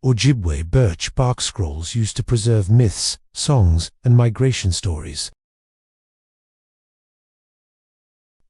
Ojibwe Birch Bark Scrolls used to preserve myths, songs, and migration stories.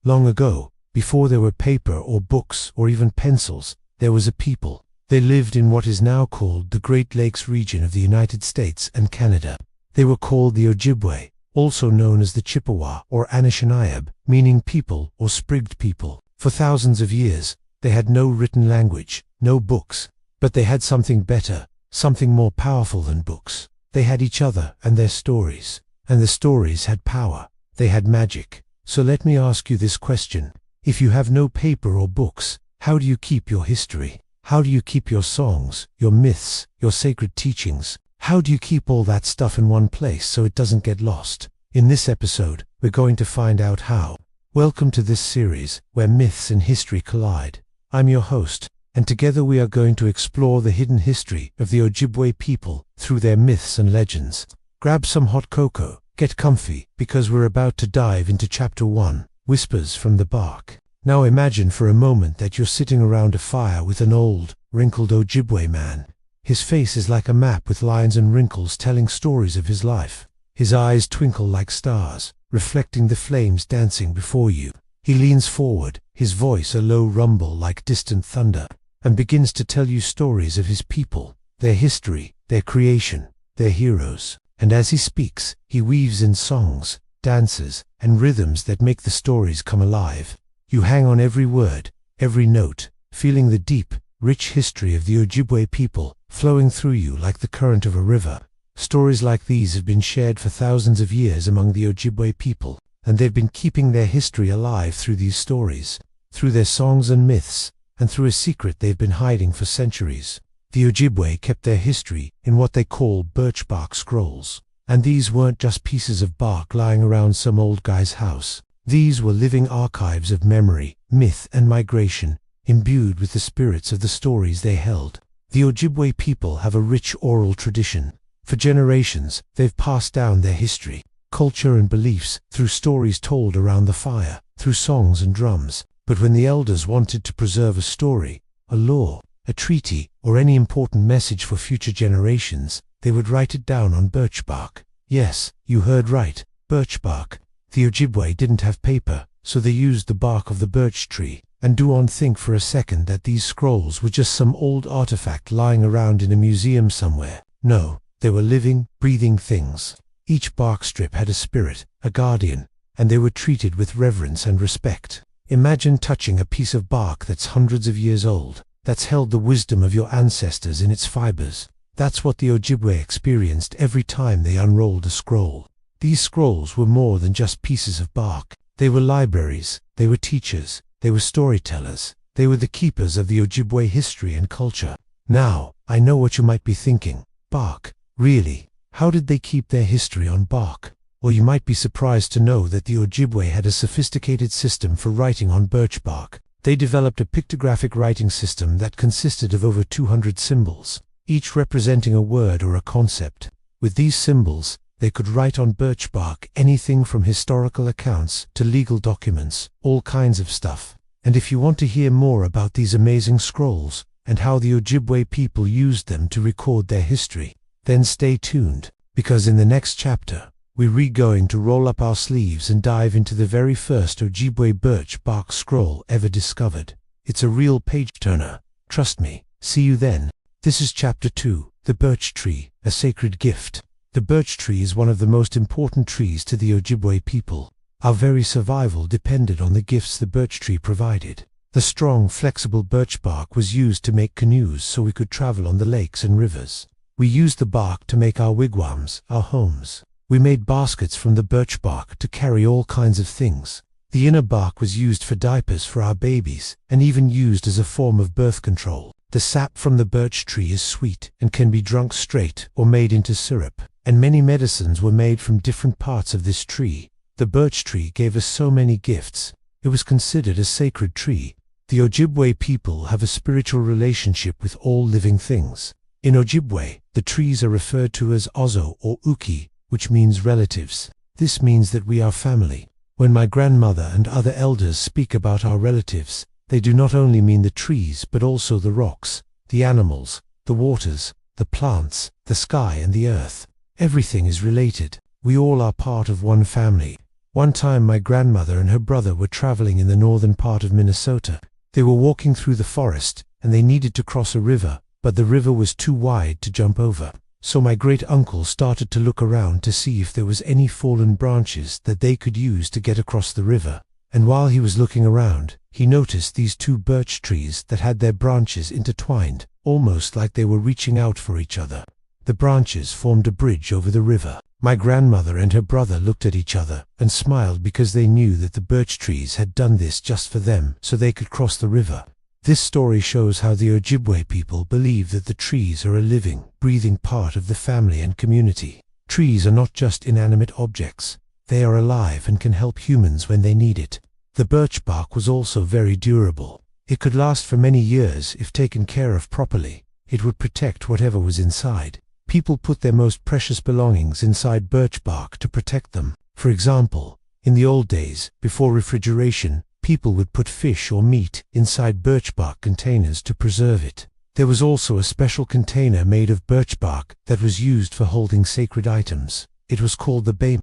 Long ago, before there were paper or books or even pencils, there was a people. They lived in what is now called the Great Lakes region of the United States and Canada. They were called the Ojibwe, also known as the Chippewa or Anishinaabe, meaning people or sprigged people. For thousands of years, they had no written language, no books, but they had something better, something more powerful than books. They had each other and their stories, and the stories had power. They had magic. So let me ask you this question. If you have no paper or books, how do you keep your history? How do you keep your songs, your myths, your sacred teachings? How do you keep all that stuff in one place so it doesn't get lost? In this episode, we're going to find out how. Welcome to this series, where myths and history collide. I'm your host, and together we are going to explore the hidden history of the Ojibwe people through their myths and legends. Grab some hot cocoa, get comfy, because we're about to dive into Chapter 1, Whispers from the Bark. Now imagine for a moment that you're sitting around a fire with an old, wrinkled Ojibwe man. His face is like a map with lines and wrinkles telling stories of his life. His eyes twinkle like stars, reflecting the flames dancing before you. He leans forward, his voice a low rumble like distant thunder, and begins to tell you stories of his people, their history, their creation, their heroes. And as he speaks, he weaves in songs, dances, and rhythms that make the stories come alive. You hang on every word, every note, feeling the deep, rich history of the Ojibwe people flowing through you like the current of a river. Stories like these have been shared for thousands of years among the Ojibwe people, and they've been keeping their history alive through these stories, through their songs and myths, and through a secret they've been hiding for centuries. The Ojibwe kept their history in what they call birch bark scrolls. And these weren't just pieces of bark lying around some old guy's house. These were living archives of memory, myth, and migration, imbued with the spirits of the stories they held. The Ojibwe people have a rich oral tradition. For generations, they've passed down their history, culture, and beliefs through stories told around the fire, through songs and drums. But when the elders wanted to preserve a story, a law, a treaty, or any important message for future generations, they would write it down on birch bark. Yes, you heard right, birch bark. The Ojibwe didn't have paper, so they used the bark of the birch tree. And don't think for a second that these scrolls were just some old artifact lying around in a museum somewhere. No, they were living, breathing things. Each bark strip had a spirit, a guardian, and they were treated with reverence and respect. Imagine touching a piece of bark that's hundreds of years old, that's held the wisdom of your ancestors in its fibers. That's what the Ojibwe experienced every time they unrolled a scroll. These scrolls were more than just pieces of bark. They were libraries, they were teachers, they were storytellers, they were the keepers of the Ojibwe history and culture. Now, I know what you might be thinking. Bark? Really? How did they keep their history on bark? Well, you might be surprised to know that the Ojibwe had a sophisticated system for writing on birch bark. They developed a pictographic writing system that consisted of over 200 symbols, each representing a word or a concept. With these symbols, they could write on birch bark anything from historical accounts to legal documents, all kinds of stuff. And if you want to hear more about these amazing scrolls, and how the Ojibwe people used them to record their history, then stay tuned, because in the next chapter, we're going to roll up our sleeves and dive into the very first Ojibwe birch bark scroll ever discovered. It's a real page-turner, trust me. See you then. This is Chapter 2, The Birch Tree, a Sacred Gift. The birch tree is one of the most important trees to the Ojibwe people. Our very survival depended on the gifts the birch tree provided. The strong, flexible birch bark was used to make canoes so we could travel on the lakes and rivers. We used the bark to make our wigwams, our homes. We made baskets from the birch bark to carry all kinds of things. The inner bark was used for diapers for our babies, and even used as a form of birth control. The sap from the birch tree is sweet and can be drunk straight or made into syrup. And many medicines were made from different parts of this tree. The birch tree gave us so many gifts. It was considered a sacred tree. The Ojibwe people have a spiritual relationship with all living things. In Ojibwe, the trees are referred to as Ozo or Uki, which means relatives. This means that we are family. When my grandmother and other elders speak about our relatives, they do not only mean the trees but also the rocks, the animals, the waters, the plants, the sky and the earth. Everything is related. We all are part of one family. One time my grandmother and her brother were traveling in the northern part of Minnesota. They were walking through the forest, and they needed to cross a river, but the river was too wide to jump over. So my great-uncle started to look around to see if there was any fallen branches that they could use to get across the river. And while he was looking around, he noticed these two birch trees that had their branches intertwined, almost like they were reaching out for each other. The branches formed a bridge over the river. My grandmother and her brother looked at each other and smiled because they knew that the birch trees had done this just for them so they could cross the river. This story shows how the Ojibwe people believe that the trees are a living, breathing part of the family and community. Trees are not just inanimate objects. They are alive and can help humans when they need it. The birch bark was also very durable. It could last for many years if taken care of properly. It would protect whatever was inside. People put their most precious belongings inside birch bark to protect them. For example, in the old days, before refrigeration, people would put fish or meat inside birch bark containers to preserve it. There was also a special container made of birch bark that was used for holding sacred items. It was called the beam.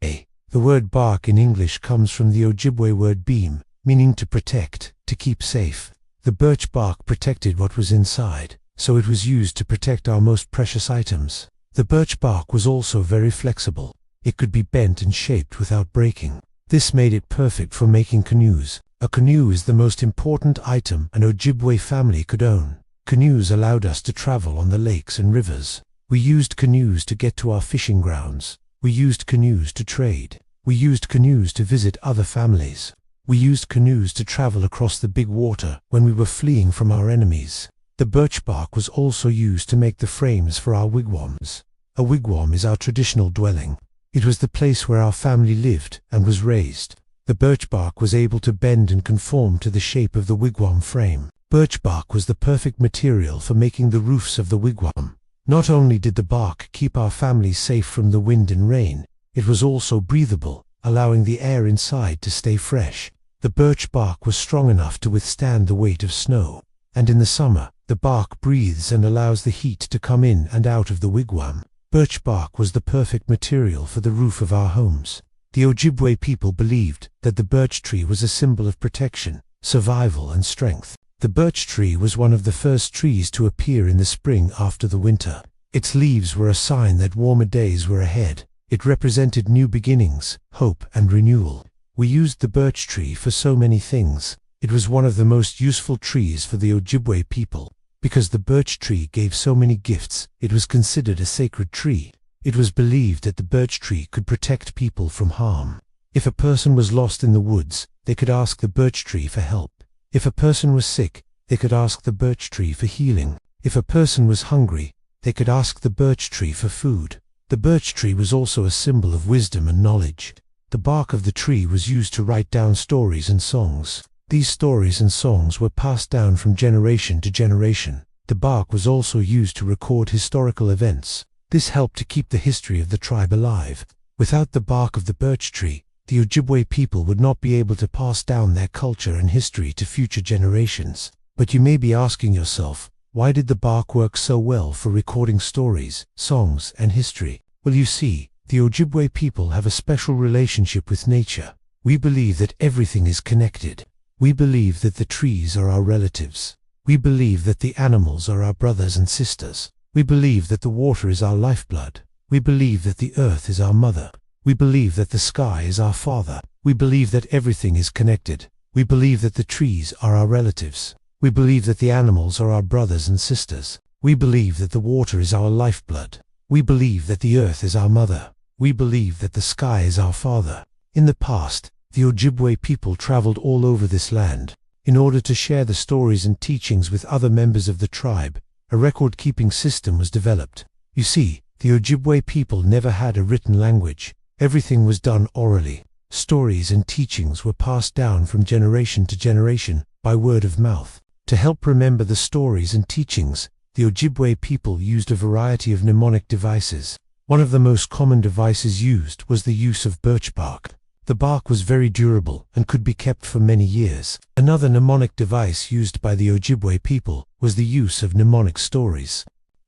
The word bark in English comes from the Ojibwe word beam, meaning to protect, to keep safe. The birch bark protected what was inside, so it was used to protect our most precious items. The birch bark was also very flexible. It could be bent and shaped without breaking. This made it perfect for making canoes. A canoe is the most important item an Ojibwe family could own. Canoes allowed us to travel on the lakes and rivers. We used canoes to get to our fishing grounds. We used canoes to trade. We used canoes to visit other families. We used canoes to travel across the big water when we were fleeing from our enemies. The birch bark was also used to make the frames for our wigwams. A wigwam is our traditional dwelling. It was the place where our family lived and was raised. The birch bark was able to bend and conform to the shape of the wigwam frame. Birch bark was the perfect material for making the roofs of the wigwam. Not only did the bark keep our family safe from the wind and rain, it was also breathable, allowing the air inside to stay fresh. The birch bark was strong enough to withstand the weight of snow. And in the summer, the bark breathes and allows the heat to come in and out of the wigwam. Birch bark was the perfect material for the roof of our homes. The Ojibwe people believed that the birch tree was a symbol of protection, survival and strength. The birch tree was one of the first trees to appear in the spring after the winter. Its leaves were a sign that warmer days were ahead. It represented new beginnings, hope and renewal. We used the birch tree for so many things. It was one of the most useful trees for the Ojibwe people. Because the birch tree gave so many gifts, it was considered a sacred tree. It was believed that the birch tree could protect people from harm. If a person was lost in the woods, they could ask the birch tree for help. If a person was sick, they could ask the birch tree for healing. If a person was hungry, they could ask the birch tree for food. The birch tree was also a symbol of wisdom and knowledge. The bark of the tree was used to write down stories and songs. These stories and songs were passed down from generation to generation. The bark was also used to record historical events. This helped to keep the history of the tribe alive. Without the bark of the birch tree, the Ojibwe people would not be able to pass down their culture and history to future generations. But you may be asking yourself, why did the bark work so well for recording stories, songs, and history? Well, you see, the Ojibwe people have a special relationship with nature. We believe that everything is connected. We believe that the trees are our relatives. We believe that the animals are our brothers and sisters. We believe that the water is our lifeblood. We believe that the earth is our mother. We believe that the sky is our father. We believe that everything is connected. We believe that the trees are our relatives. We believe that the animals are our brothers and sisters. We believe that the water is our lifeblood. We believe that the earth is our mother. We believe that the sky is our father. In the past, the Ojibwe people traveled all over this land. In order to share the stories and teachings with other members of the tribe, a record-keeping system was developed. You see, the Ojibwe people never had a written language. Everything was done orally. Stories and teachings were passed down from generation to generation by word of mouth. To help remember the stories and teachings, the Ojibwe people used a variety of mnemonic devices. One of the most common devices used was the use of birch bark. The bark was very durable and could be kept for many years. Another mnemonic device used by the Ojibwe people was the use of mnemonic stories.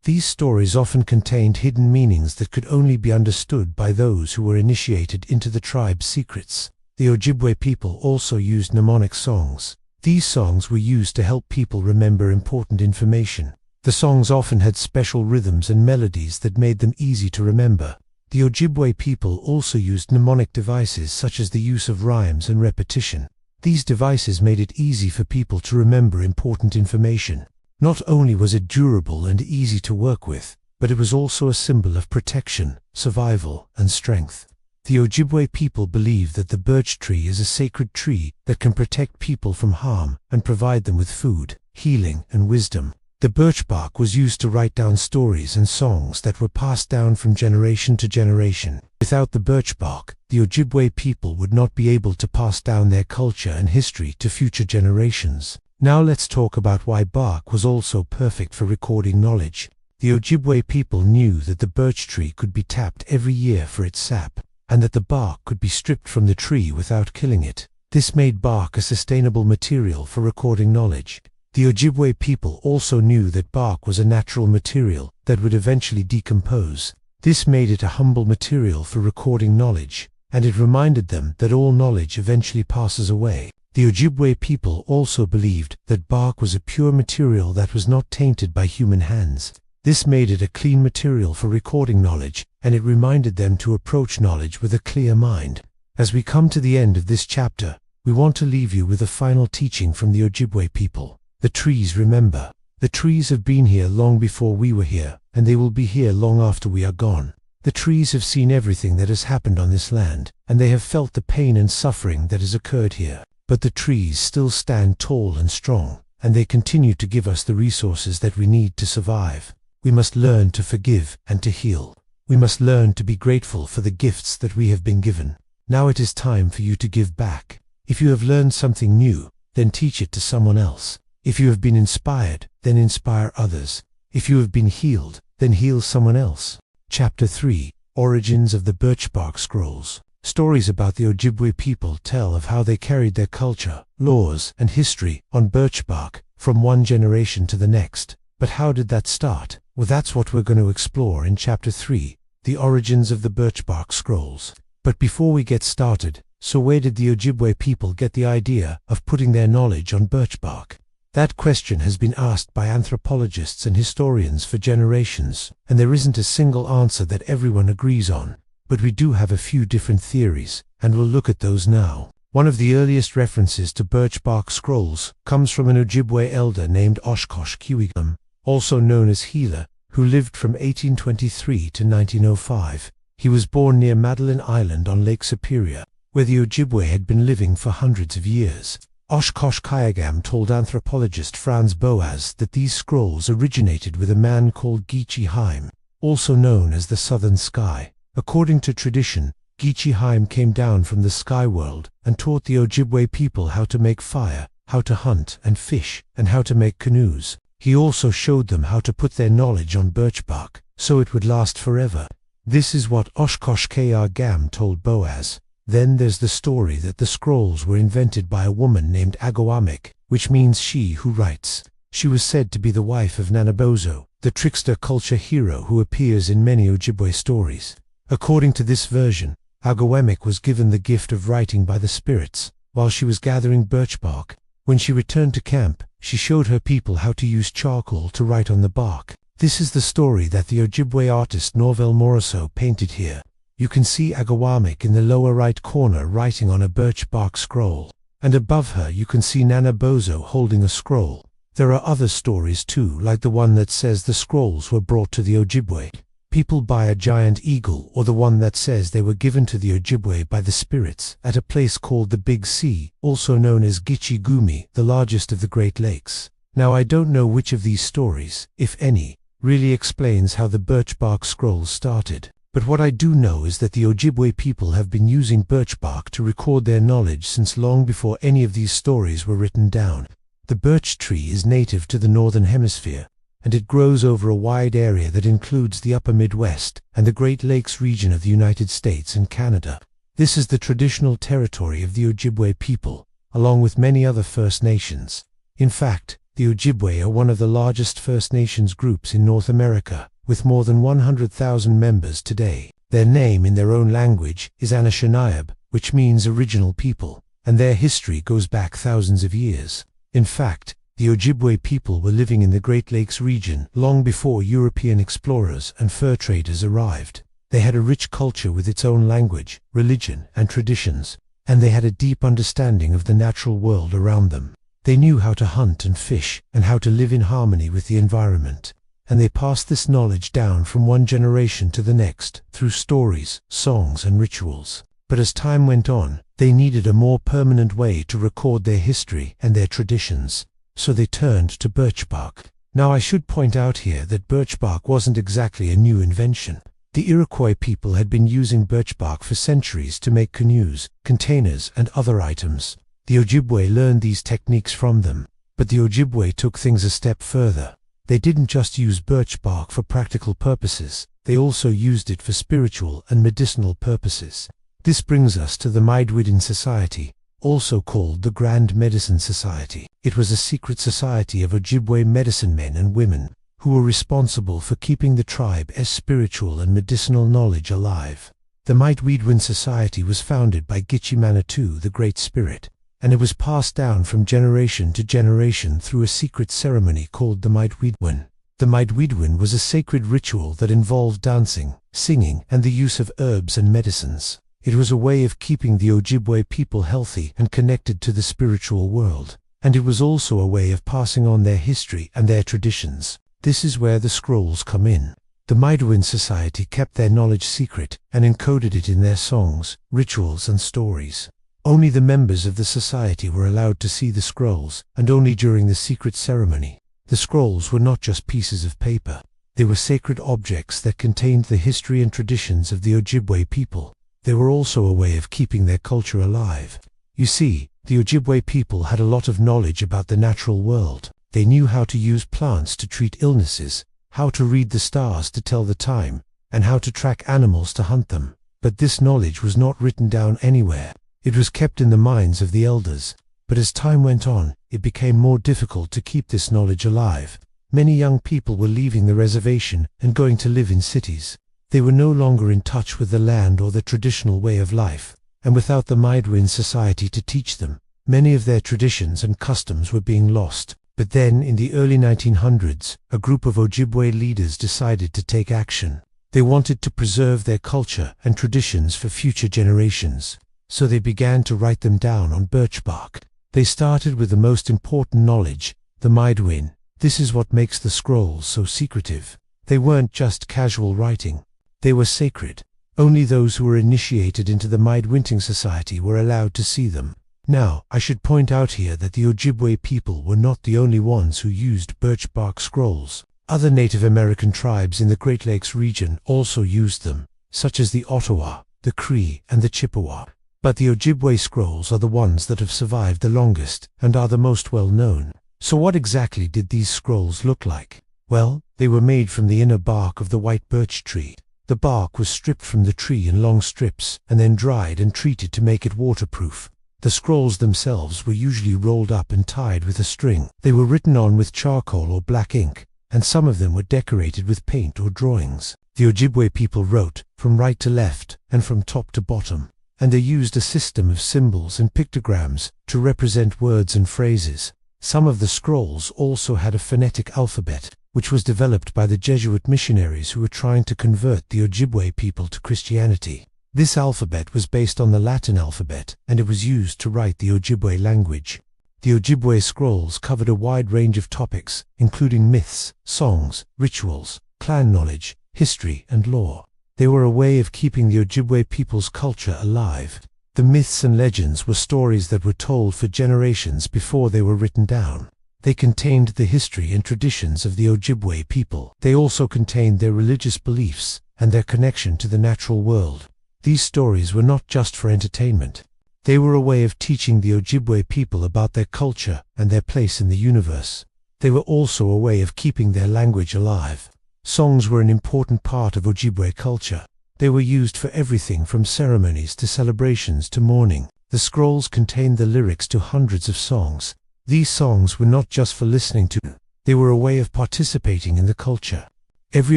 These stories often contained hidden meanings that could only be understood by those who were initiated into the tribe's secrets. The Ojibwe people also used mnemonic songs. These songs were used to help people remember important information. The songs often had special rhythms and melodies that made them easy to remember. The Ojibwe people also used mnemonic devices such as the use of rhymes and repetition. These devices made it easy for people to remember important information. Not only was it durable and easy to work with, but it was also a symbol of protection, survival, and strength. The Ojibwe people believe that the birch tree is a sacred tree that can protect people from harm and provide them with food, healing, and wisdom. The birch bark was used to write down stories and songs that were passed down from generation to generation. Without the birch bark, the Ojibwe people would not be able to pass down their culture and history to future generations. Now let's talk about why bark was also perfect for recording knowledge. The Ojibwe people knew that the birch tree could be tapped every year for its sap, and that the bark could be stripped from the tree without killing it. This made bark a sustainable material for recording knowledge. The Ojibwe people also knew that bark was a natural material that would eventually decompose. This made it a humble material for recording knowledge, and it reminded them that all knowledge eventually passes away. The Ojibwe people also believed that bark was a pure material that was not tainted by human hands. This made it a clean material for recording knowledge, and it reminded them to approach knowledge with a clear mind. As we come to the end of this chapter, we want to leave you with a final teaching from the Ojibwe people. The trees remember. The trees have been here long before we were here, and they will be here long after we are gone. The trees have seen everything that has happened on this land, and they have felt the pain and suffering that has occurred here. But the trees still stand tall and strong, and they continue to give us the resources that we need to survive. We must learn to forgive and to heal. We must learn to be grateful for the gifts that we have been given. Now it is time for you to give back. If you have learned something new, then teach it to someone else. If you have been inspired, then inspire others. If you have been healed, then heal someone else. Chapter 3: Origins of the Birch Bark Scrolls. Stories about the Ojibwe people tell of how they carried their culture, laws, and history on birch bark from one generation to the next. But how did that start? Well, that's what we're going to explore in Chapter 3, the origins of the Birch Bark Scrolls. But before we get started, so where did the Ojibwe people get the idea of putting their knowledge on birch bark? That question has been asked by anthropologists and historians for generations, and there isn't a single answer that everyone agrees on. But we do have a few different theories, and we'll look at those now. One of the earliest references to birch bark scrolls comes from an Ojibwe elder named Oshkosh Kiwigam, also known as Gila, who lived from 1823 to 1905. He was born near Madeline Island on Lake Superior, where the Ojibwe had been living for hundreds of years. Oshkosh Kiwigam told anthropologist Franz Boas that these scrolls originated with a man called Geechee Haim, also known as the Southern Sky. According to tradition, Geechee Haim came down from the sky world and taught the Ojibwe people how to make fire, how to hunt and fish, and how to make canoes. He also showed them how to put their knowledge on birch bark, so it would last forever. This is what Oshkosh Kiwigam told Boaz. Then there's the story that the scrolls were invented by a woman named Agawamik, which means she who writes. She was said to be the wife of Nanabozo, the trickster culture hero who appears in many Ojibwe stories. According to this version, Agawamik was given the gift of writing by the spirits while she was gathering birch bark. When she returned to camp, she showed her people how to use charcoal to write on the bark. This is the story that the Ojibwe artist Norvel Moroso painted here. You can see Agawamik in the lower right corner writing on a birch bark scroll, and above her you can see Nanabozo holding a scroll. There are other stories too, like the one that says the scrolls were brought to the Ojibwe people by a giant eagle, or the one that says they were given to the Ojibwe by the spirits at a place called the Big Sea, also known as Gitche Gumi, the largest of the Great Lakes. Now I don't know which of these stories, if any, really explains how the birch bark scrolls started. But what I do know is that the Ojibwe people have been using birch bark to record their knowledge since long before any of these stories were written down. The birch tree is native to the Northern Hemisphere, and it grows over a wide area that includes the upper Midwest and the Great Lakes region of the United States and Canada. This is the traditional territory of the Ojibwe people, along with many other First Nations. In fact, The Ojibwe are one of the largest First Nations groups in North America, with more than 100,000 members today. Their name in their own language is Anishinaabe, which means original people, and their history goes back thousands of years. In fact, the Ojibwe people were living in the Great Lakes region long before European explorers and fur traders arrived. They had a rich culture with its own language, religion, and traditions, and they had a deep understanding of the natural world around them. They knew how to hunt and fish, and how to live in harmony with the environment. And they passed this knowledge down from one generation to the next, through stories, songs, and rituals. But as time went on, they needed a more permanent way to record their history and their traditions, so they turned to birch bark. Now I should point out here that birch bark wasn't exactly a new invention. The Iroquois people had been using birch bark for centuries to make canoes, containers, and other items. The Ojibwe learned these techniques from them, but the Ojibwe took things a step further. They didn't just use birch bark for practical purposes, they also used it for spiritual and medicinal purposes. This brings us to the Midewiwin Society, also called the Grand Medicine Society. It was a secret society of Ojibwe medicine men and women, who were responsible for keeping the tribe's spiritual and medicinal knowledge alive. The Midewiwin Society was founded by Gitche the Great Spirit, and it was passed down from generation to generation through a secret ceremony called the Midewiwin. The Midewiwin was a sacred ritual that involved dancing, singing, and the use of herbs and medicines. It was a way of keeping the Ojibwe people healthy and connected to the spiritual world, and it was also a way of passing on their history and their traditions. This is where the scrolls come in. The Midewiwin Society kept their knowledge secret and encoded it in their songs, rituals, and stories. Only the members of the society were allowed to see the scrolls, and only during the secret ceremony. The scrolls were not just pieces of paper. They were sacred objects that contained the history and traditions of the Ojibwe people. They were also a way of keeping their culture alive. You see, the Ojibwe people had a lot of knowledge about the natural world. They knew how to use plants to treat illnesses, how to read the stars to tell the time, and how to track animals to hunt them. But this knowledge was not written down anywhere. It was kept in the minds of the elders. But as time went on, it became more difficult to keep this knowledge alive. Many young people were leaving the reservation and going to live in cities. They were no longer in touch with the land or the traditional way of life, and without the Midewiwin Society to teach them, many of their traditions and customs were being lost. But then, in the early 1900s, a group of Ojibwe leaders decided to take action. They wanted to preserve their culture and traditions for future generations, so they began to write them down on birch bark. They started with the most important knowledge, the Midewiwin. This is what makes the scrolls so secretive. They weren't just casual writing. They were sacred. Only those who were initiated into the Midewiwin Society were allowed to see them. Now, I should point out here that the Ojibwe people were not the only ones who used birch bark scrolls. Other Native American tribes in the Great Lakes region also used them, such as the Ottawa, the Cree, and the Chippewa. But the Ojibwe scrolls are the ones that have survived the longest and are the most well known. So what exactly did these scrolls look like? Well, they were made from the inner bark of the white birch tree. The bark was stripped from the tree in long strips and then dried and treated to make it waterproof. The scrolls themselves were usually rolled up and tied with a string. They were written on with charcoal or black ink, and some of them were decorated with paint or drawings. The Ojibwe people wrote from right to left and from top to bottom, and they used a system of symbols and pictograms to represent words and phrases. Some of the scrolls also had a phonetic alphabet, which was developed by the Jesuit missionaries who were trying to convert the Ojibwe people to Christianity. This alphabet was based on the Latin alphabet, and it was used to write the Ojibwe language. The Ojibwe scrolls covered a wide range of topics, including myths, songs, rituals, clan knowledge, history, and lore. They were a way of keeping the Ojibwe people's culture alive. The myths and legends were stories that were told for generations before they were written down. They contained the history and traditions of the Ojibwe people. They also contained their religious beliefs and their connection to the natural world. These stories were not just for entertainment. They were a way of teaching the Ojibwe people about their culture and their place in the universe. They were also a way of keeping their language alive. Songs were an important part of Ojibwe culture. They were used for everything from ceremonies to celebrations to mourning. The scrolls contained the lyrics to hundreds of songs, These songs were not just for listening to, they were a way of participating in the culture. Every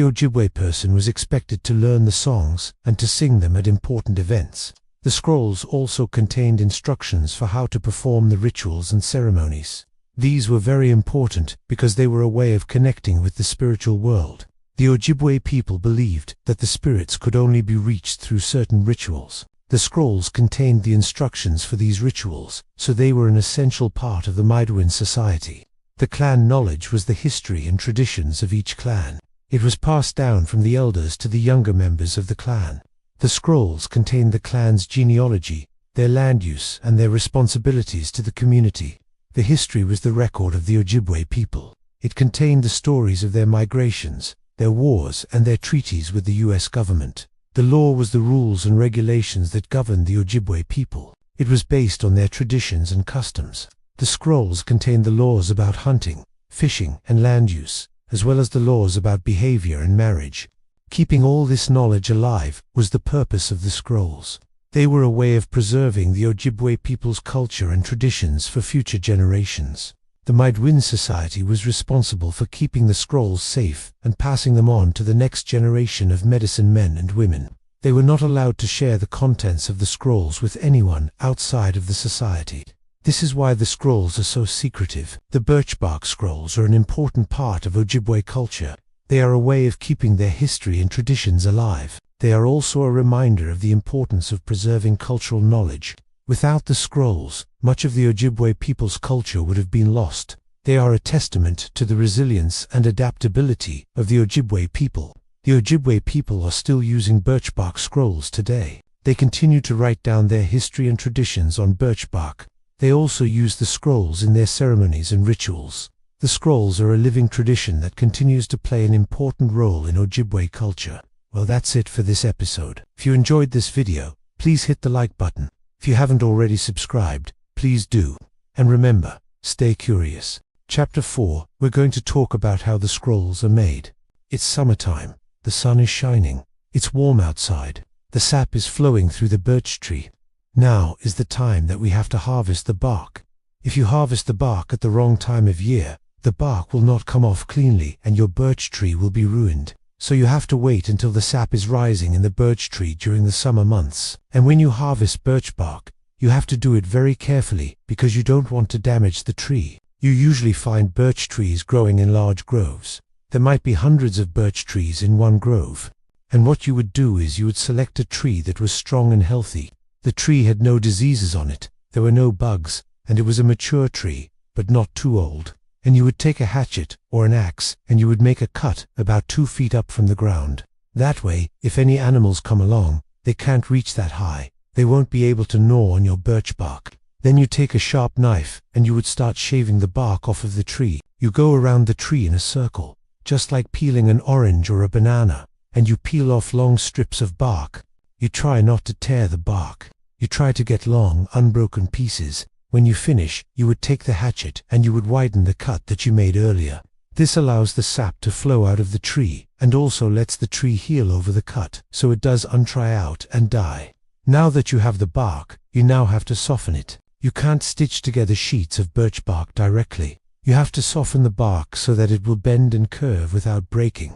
Ojibwe person was expected to learn the songs and to sing them at important events. The scrolls also contained instructions for how to perform the rituals and ceremonies. These were very important because they were a way of connecting with the spiritual world. The Ojibwe people believed that the spirits could only be reached through certain rituals. The scrolls contained the instructions for these rituals, so they were an essential part of the Midewiwin Society. The clan knowledge was the history and traditions of each clan. It was passed down from the elders to the younger members of the clan. The scrolls contained the clan's genealogy, their land use, and their responsibilities to the community. The history was the record of the Ojibwe people. It contained the stories of their migrations, their wars, and their treaties with the U.S. government. The law was the rules and regulations that governed the Ojibwe people. It was based on their traditions and customs. The scrolls contained the laws about hunting, fishing, and land use, as well as the laws about behavior and marriage. Keeping all this knowledge alive was the purpose of the scrolls. They were a way of preserving the Ojibwe people's culture and traditions for future generations. The Midewiwin Society was responsible for keeping the scrolls safe and passing them on to the next generation of medicine men and women. They were not allowed to share the contents of the scrolls with anyone outside of the society. This is why the scrolls are so secretive. The birch bark scrolls are an important part of Ojibwe culture. They are a way of keeping their history and traditions alive. They are also a reminder of the importance of preserving cultural knowledge. Without the scrolls, much of the Ojibwe people's culture would have been lost. They are a testament to the resilience and adaptability of the Ojibwe people. The Ojibwe people are still using birch bark scrolls today. They continue to write down their history and traditions on birch bark. They also use the scrolls in their ceremonies and rituals. The scrolls are a living tradition that continues to play an important role in Ojibwe culture. Well, that's it for this episode. If you enjoyed this video, please hit the like button. If you haven't already subscribed, please do. And remember, stay curious. Chapter 4, we're going to talk about how the scrolls are made. It's summertime. The sun is shining. It's warm outside. The sap is flowing through the birch tree. Now is the time that we have to harvest the bark. If you harvest the bark at the wrong time of year, the bark will not come off cleanly and your birch tree will be ruined. So you have to wait until the sap is rising in the birch tree during the summer months. And when you harvest birch bark, you have to do it very carefully because you don't want to damage the tree. You usually find birch trees growing in large groves. There might be hundreds of birch trees in one grove. And what you would do is you would select a tree that was strong and healthy. The tree had no diseases on it, there were no bugs, and it was a mature tree, but not too old. And you would take a hatchet or an axe and you would make a cut about 2 feet up from the ground. That way, if any animals come along, they can't reach that high. They won't be able to gnaw on your birch bark. Then you take a sharp knife and you would start shaving the bark off of the tree. You go around the tree in a circle, just like peeling an orange or a banana, and you peel off long strips of bark. You try not to tear the bark. You try to get long, unbroken pieces. When you finish, you would take the hatchet and you would widen the cut that you made earlier. This allows the sap to flow out of the tree and also lets the tree heal over the cut so it does undry out and die. Now that you have the bark, you now have to soften it. You can't stitch together sheets of birch bark directly. You have to soften the bark so that it will bend and curve without breaking.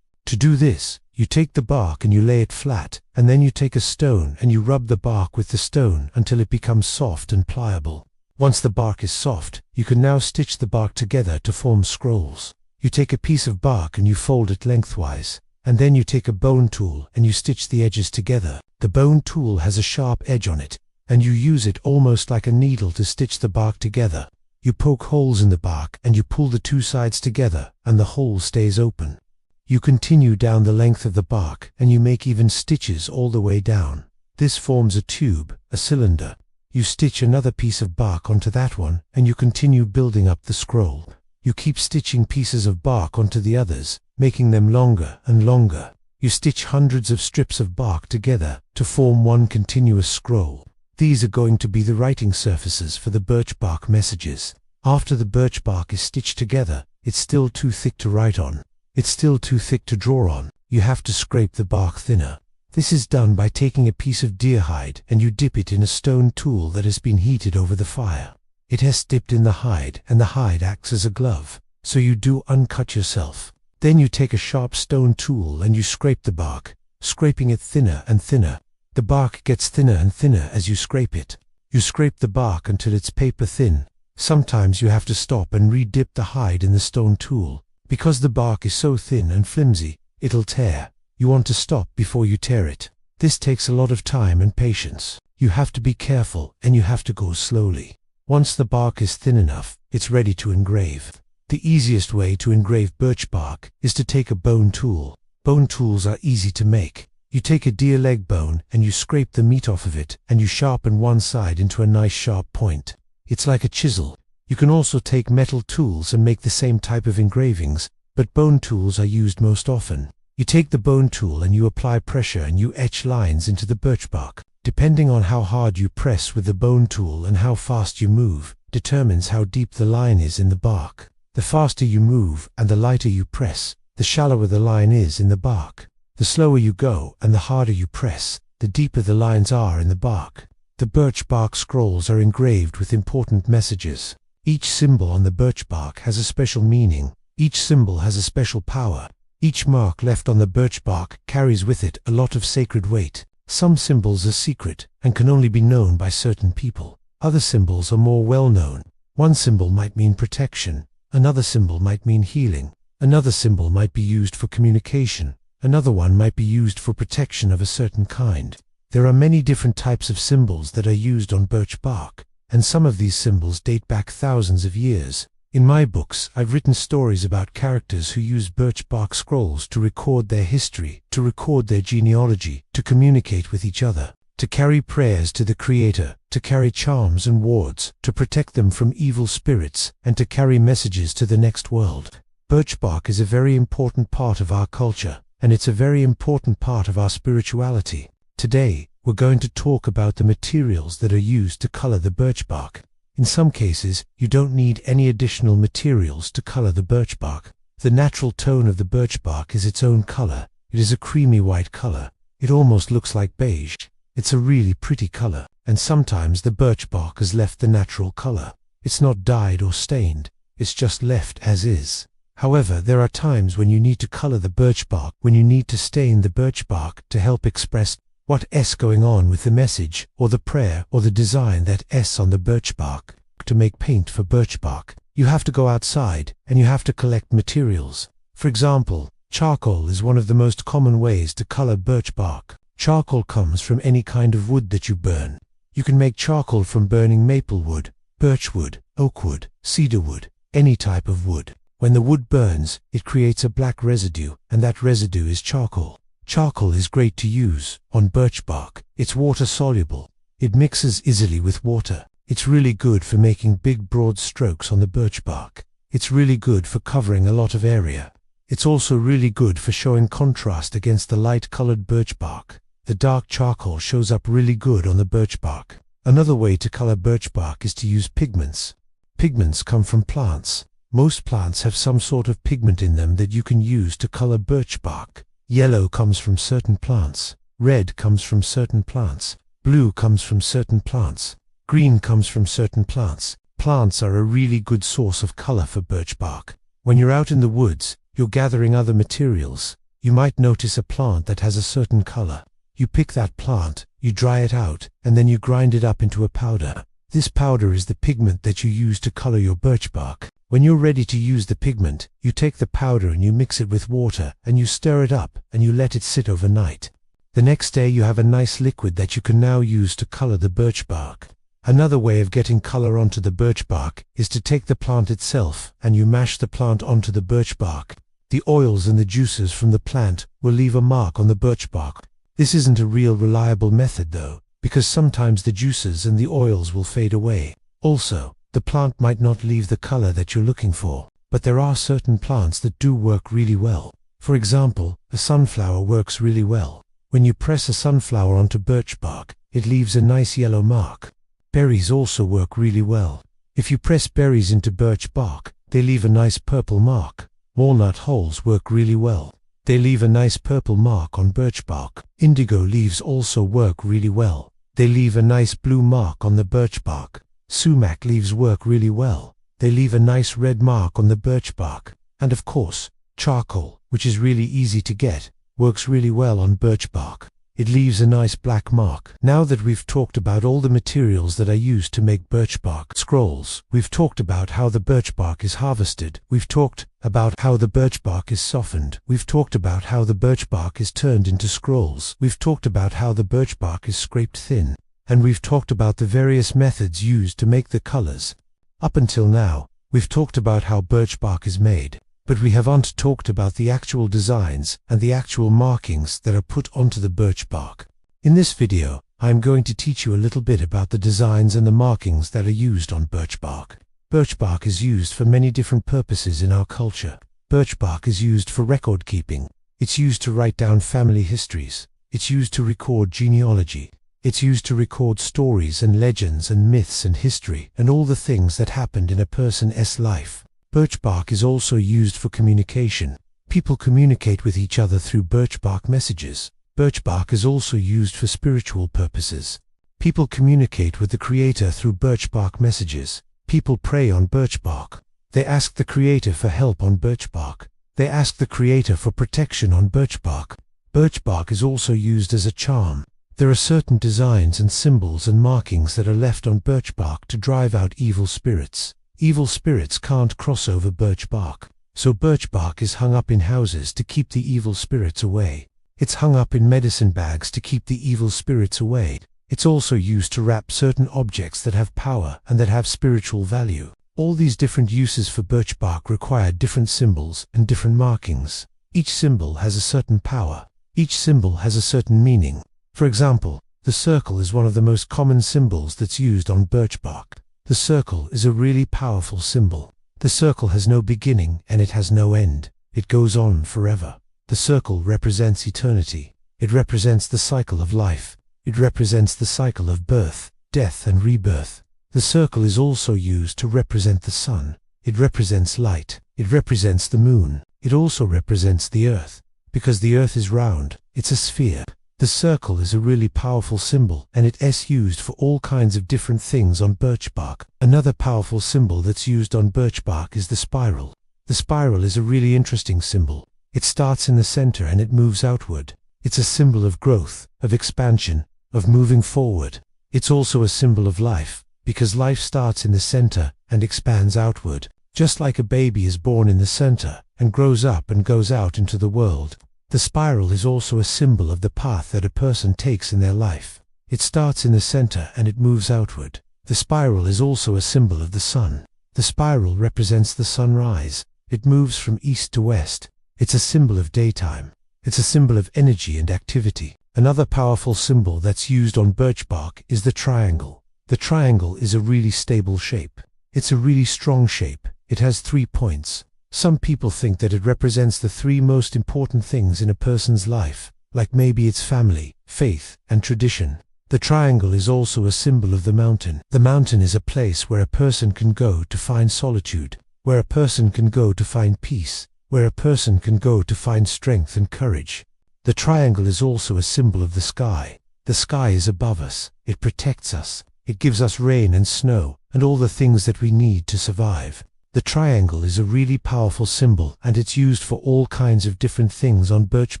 To do this, you take the bark and you lay it flat, and then you take a stone and you rub the bark with the stone until it becomes soft and pliable. Once the bark is soft, you can now stitch the bark together to form scrolls. You take a piece of bark and you fold it lengthwise, and then you take a bone tool and you stitch the edges together. The bone tool has a sharp edge on it, and you use it almost like a needle to stitch the bark together. You poke holes in the bark and you pull the 2 sides together, and the hole stays open. You continue down the length of the bark and you make even stitches all the way down. This forms a tube, a cylinder. You stitch another piece of bark onto that one and you continue building up the scroll. You keep stitching pieces of bark onto the others, making them longer and longer. You stitch hundreds of strips of bark together to form one continuous scroll. These are going to be the writing surfaces for the birch bark messages. After the birch bark is stitched together, it's still too thick to write on. It's still too thick to draw on. You have to scrape the bark thinner. This is done by taking a piece of deer hide and you dip it in a stone tool that has been heated over the fire. It has dipped in the hide, and the hide acts as a glove, so you do uncut yourself. Then you take a sharp stone tool and you scrape the bark, scraping it thinner and thinner. The bark gets thinner and thinner as you scrape it. You scrape the bark until it's paper thin. Sometimes you have to stop and re-dip the hide in the stone tool. Because the bark is so thin and flimsy, it'll tear. You want to stop before you tear it. This takes a lot of time and patience. You have to be careful and you have to go slowly. Once the bark is thin enough, it's ready to engrave. The easiest way to engrave birch bark is to take a bone tool. Bone tools are easy to make. You take a deer leg bone and you scrape the meat off of it and you sharpen one side into a nice sharp point. It's like a chisel. You can also take metal tools and make the same type of engravings, but bone tools are used most often. You take the bone tool and you apply pressure and you etch lines into the birch bark. Depending on how hard you press with the bone tool and how fast you move, determines how deep the line is in the bark. The faster you move and the lighter you press, the shallower the line is in the bark. The slower you go and the harder you press, the deeper the lines are in the bark. The birch bark scrolls are engraved with important messages. Each symbol on the birch bark has a special meaning. Each symbol has a special power. Each mark left on the birch bark carries with it a lot of sacred weight. Some symbols are secret and can only be known by certain people. Other symbols are more well known. One symbol might mean protection. Another symbol might mean healing. Another symbol might be used for communication. Another one might be used for protection of a certain kind. There are many different types of symbols that are used on birch bark, and some of these symbols date back thousands of years. In my books, I've written stories about characters who use birch bark scrolls to record their history, to record their genealogy, to communicate with each other, to carry prayers to the Creator, to carry charms and wards, to protect them from evil spirits, and to carry messages to the next world. Birch bark is a very important part of our culture, and it's a very important part of our spirituality. Today, we're going to talk about the materials that are used to color the birch bark. In some cases, you don't need any additional materials to color the birch bark. The natural tone of the birch bark is its own color. It is a creamy white color. It almost looks like beige. It's a really pretty color, and sometimes the birch bark has left the natural color. It's not dyed or stained, it's just left as is. However, there are times when you need to color the birch bark, when you need to stain the birch bark to help express what's going on with the message, or the prayer, or the design that's on the birch bark. To make paint for birch bark, you have to go outside, and you have to collect materials. For example, charcoal is one of the most common ways to color birch bark. Charcoal comes from any kind of wood that you burn. You can make charcoal from burning maple wood, birch wood, oak wood, cedar wood, any type of wood. When the wood burns, it creates a black residue, and that residue is charcoal. Charcoal is great to use on birch bark. It's water soluble. It mixes easily with water. It's really good for making big broad strokes on the birch bark. It's really good for covering a lot of area. It's also really good for showing contrast against the light-colored birch bark. The dark charcoal shows up really good on the birch bark. Another way to color birch bark is to use pigments. Pigments come from plants. Most plants have some sort of pigment in them that you can use to color birch bark. Yellow comes from certain plants. Red comes from certain plants. Blue comes from certain plants. Green comes from certain plants. Plants are a really good source of color for birch bark. When you're out in the woods, you're gathering other materials. You might notice a plant that has a certain color. You pick that plant, you dry it out, and then you grind it up into a powder. This powder is the pigment that you use to color your birch bark. When you're ready to use the pigment, you take the powder and you mix it with water, and you stir it up, and you let it sit overnight. The next day you have a nice liquid that you can now use to color the birch bark. Another way of getting color onto the birch bark is to take the plant itself, and you mash the plant onto the birch bark. The oils and the juices from the plant will leave a mark on the birch bark. This isn't a real reliable method though, because sometimes the juices and the oils will fade away. Also, the plant might not leave the color that you're looking for, but there are certain plants that do work really well. For example, a sunflower works really well. When you press a sunflower onto birch bark, it leaves a nice yellow mark. Berries also work really well. If you press berries into birch bark, they leave a nice purple mark. Walnut hulls work really well. They leave a nice purple mark on birch bark. Indigo leaves also work really well. They leave a nice blue mark on the birch bark. Sumac leaves work really well. They leave a nice red mark on the birch bark. And of course, charcoal, which is really easy to get, works really well on birch bark. It leaves a nice black mark. Now that we've talked about all the materials that are used to make birch bark scrolls, we've talked about how the birch bark is harvested, we've talked about how the birch bark is softened, we've talked about how the birch bark is turned into scrolls, we've talked about how the birch bark is scraped thin, and we've talked about the various methods used to make the colors. Up until now, we've talked about how birch bark is made, but we haven't talked about the actual designs and the actual markings that are put onto the birch bark. In this video, I am going to teach you a little bit about the designs and the markings that are used on birch bark. Birch bark is used for many different purposes in our culture. Birch bark is used for record keeping. It's used to write down family histories. It's used to record genealogy. It's used to record stories and legends and myths and history and all the things that happened in a person's life. Birch bark is also used for communication. People communicate with each other through birch bark messages. Birch bark is also used for spiritual purposes. People communicate with the Creator through birch bark messages. People pray on birch bark. They ask the Creator for help on birch bark. They ask the Creator for protection on birch bark. Birch bark is also used as a charm. There are certain designs and symbols and markings that are left on birch bark to drive out evil spirits. Evil spirits can't cross over birch bark, so birch bark is hung up in houses to keep the evil spirits away. It's hung up in medicine bags to keep the evil spirits away. It's also used to wrap certain objects that have power and that have spiritual value. All these different uses for birch bark require different symbols and different markings. Each symbol has a certain power. Each symbol has a certain meaning. For example, the circle is one of the most common symbols that's used on birch bark. The circle is a really powerful symbol. The circle has no beginning and it has no end. It goes on forever. The circle represents eternity. It represents the cycle of life. It represents the cycle of birth, death and rebirth. The circle is also used to represent the sun. It represents light. It represents the moon. It also represents the earth. Because the earth is round, it's a sphere. The circle is a really powerful symbol and it's used for all kinds of different things on birch bark. Another powerful symbol that's used on birch bark is the spiral. The spiral is a really interesting symbol. It starts in the center and it moves outward. It's a symbol of growth, of expansion, of moving forward. It's also a symbol of life, because life starts in the center and expands outward. Just like a baby is born in the center and grows up and goes out into the world. The spiral is also a symbol of the path that a person takes in their life. It starts in the center and it moves outward. The spiral is also a symbol of the sun. The spiral represents the sunrise. It moves from east to west. It's a symbol of daytime. It's a symbol of energy and activity. Another powerful symbol that's used on birch bark is the triangle. The triangle is a really stable shape. It's a really strong shape. It has 3 points. Some people think that it represents the 3 most important things in a person's life, like maybe it's family, faith, and tradition. The triangle is also a symbol of the mountain. The mountain is a place where a person can go to find solitude, where a person can go to find peace, where a person can go to find strength and courage. The triangle is also a symbol of the sky. The sky is above us. It protects us. It gives us rain and snow, and all the things that we need to survive. The triangle is a really powerful symbol and it's used for all kinds of different things on birch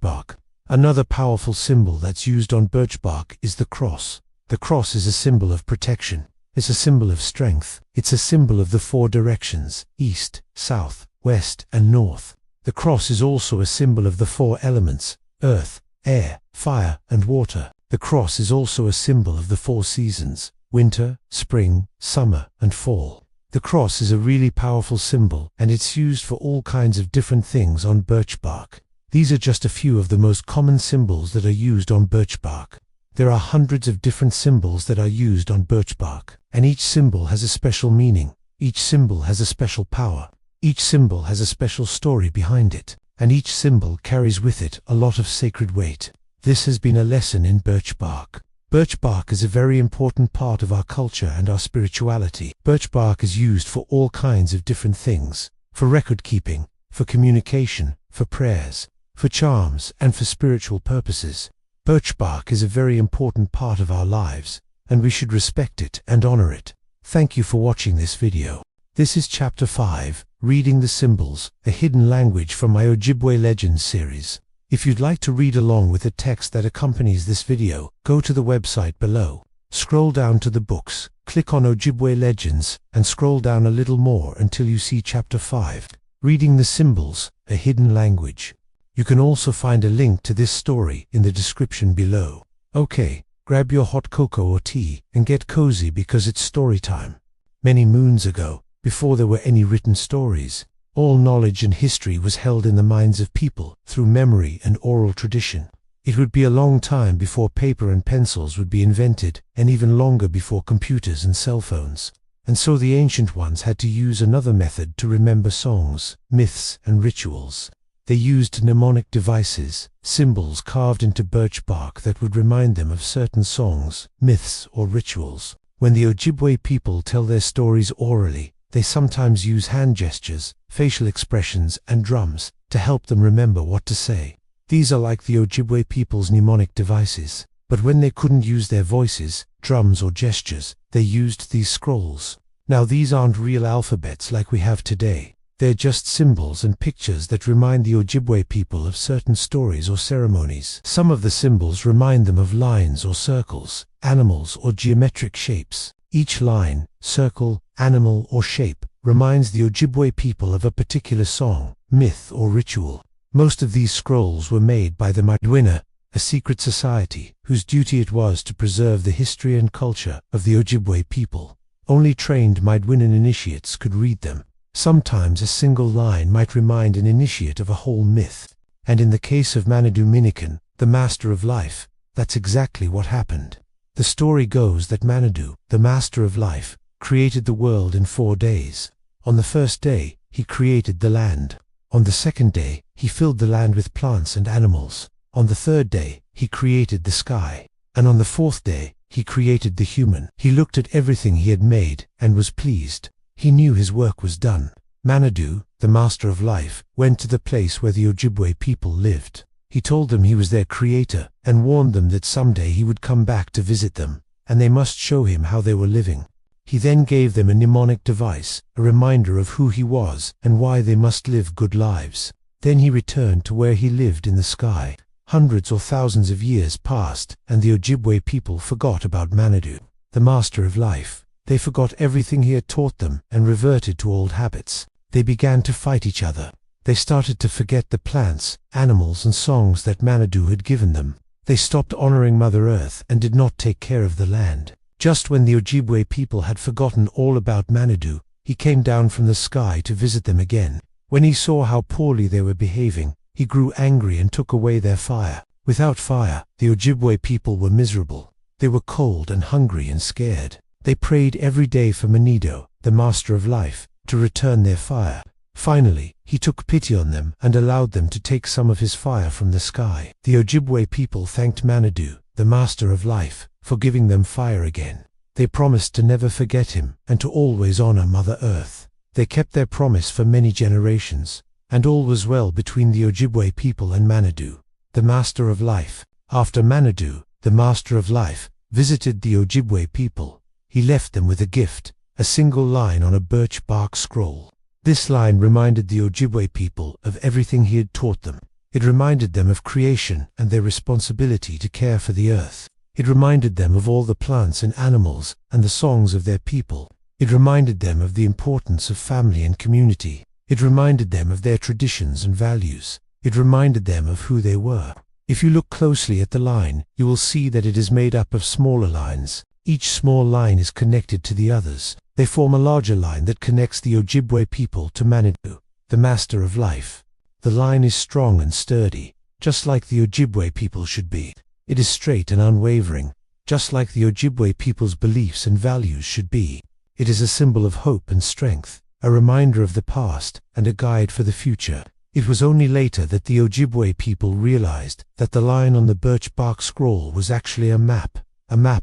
bark. Another powerful symbol that's used on birch bark is the cross. The cross is a symbol of protection. It's a symbol of strength. It's a symbol of the 4 directions, east, south, west, and north. The cross is also a symbol of the 4 elements, earth, air, fire, and water. The cross is also a symbol of the 4 seasons, winter, spring, summer, and fall. The cross is a really powerful symbol and it's used for all kinds of different things on birch bark. These are just a few of the most common symbols that are used on birch bark. There are hundreds of different symbols that are used on birch bark, and each symbol has a special meaning. Each symbol has a special power. Each symbol has a special story behind it, and each symbol carries with it a lot of sacred weight. This has been a lesson in birch bark. Birch bark is a very important part of our culture and our spirituality. Birch bark is used for all kinds of different things, for record keeping, for communication, for prayers, for charms, and for spiritual purposes. Birch bark is a very important part of our lives, and we should respect it and honor it. Thank you for watching this video. This is Chapter 5, Reading the Symbols, a Hidden Language from my Ojibwe Legends series. If you'd like to read along with the text that accompanies this video, go to the website below. Scroll down to the books, click on Ojibwe Legends, and scroll down a little more until you see Chapter 5, Reading the Symbols, a Hidden Language. You can also find a link to this story in the description below. Okay, grab your hot cocoa or tea and get cozy because it's story time. Many moons ago, before there were any written stories, all knowledge and history was held in the minds of people through memory and oral tradition. It would be a long time before paper and pencils would be invented, and even longer before computers and cell phones. And so the ancient ones had to use another method to remember songs, myths, and rituals. They used mnemonic devices, symbols carved into birch bark that would remind them of certain songs, myths, or rituals. When the Ojibwe people tell their stories orally, they sometimes use hand gestures, facial expressions, and drums to help them remember what to say. These are like the Ojibwe people's mnemonic devices, but when they couldn't use their voices, drums, or gestures, they used these scrolls. Now these aren't real alphabets like we have today. They're just symbols and pictures that remind the Ojibwe people of certain stories or ceremonies. Some of the symbols remind them of lines or circles, animals or geometric shapes. Each line, circle, animal, or shape reminds the Ojibwe people of a particular song, myth, or ritual. Most of these scrolls were made by the Midewiwin, a secret society whose duty it was to preserve the history and culture of the Ojibwe people. Only trained Midewiwin initiates could read them. Sometimes a single line might remind an initiate of a whole myth. And in the case of Midewiwin, the Master of Life, that's exactly what happened. The story goes that Midewiwin, the Master of Life, created the world in 4 days. On the first day, he created the land. On the second day, he filled the land with plants and animals. On the third day, he created the sky. And on the fourth day, he created the human. He looked at everything he had made and was pleased. He knew his work was done. Midewiwin, the Master of Life, went to the place where the Ojibwe people lived. He told them he was their creator and warned them that someday he would come back to visit them, and they must show him how they were living. He then gave them a mnemonic device, a reminder of who he was and why they must live good lives. Then he returned to where he lived in the sky. Hundreds or thousands of years passed, and the Ojibwe people forgot about Midewiwin, the Master of Life. They forgot everything he had taught them and reverted to old habits. They began to fight each other. They started to forget the plants, animals, and songs that Midewiwin had given them. They stopped honoring Mother Earth and did not take care of the land. Just when the Ojibwe people had forgotten all about Midewiwin, he came down from the sky to visit them again. When he saw how poorly they were behaving, he grew angry and took away their fire. Without fire, the Ojibwe people were miserable. They were cold and hungry and scared. They prayed every day for Midewiwin, the Master of Life, to return their fire. Finally, he took pity on them and allowed them to take some of his fire from the sky. The Ojibwe people thanked Midewiwin, the Master of Life, for giving them fire again. They promised to never forget him and to always honor Mother Earth. They kept their promise for many generations, and all was well between the Ojibwe people and Midewiwin, the Master of Life. After Midewiwin, the Master of Life, visited the Ojibwe people, he left them with a gift, a single line on a birch bark scroll. This line reminded the Ojibwe people of everything he had taught them. It reminded them of creation and their responsibility to care for the earth. It reminded them of all the plants and animals and the songs of their people. It reminded them of the importance of family and community. It reminded them of their traditions and values. It reminded them of who they were. If you look closely at the line, you will see that it is made up of smaller lines. Each small line is connected to the others. They form a larger line that connects the Ojibwe people to Midewiwin, the Master of Life. The line is strong and sturdy, just like the Ojibwe people should be. It is straight and unwavering, just like the Ojibwe people's beliefs and values should be. It is a symbol of hope and strength, a reminder of the past and a guide for the future. It was only later that the Ojibwe people realized that the line on the birch bark scroll was actually a map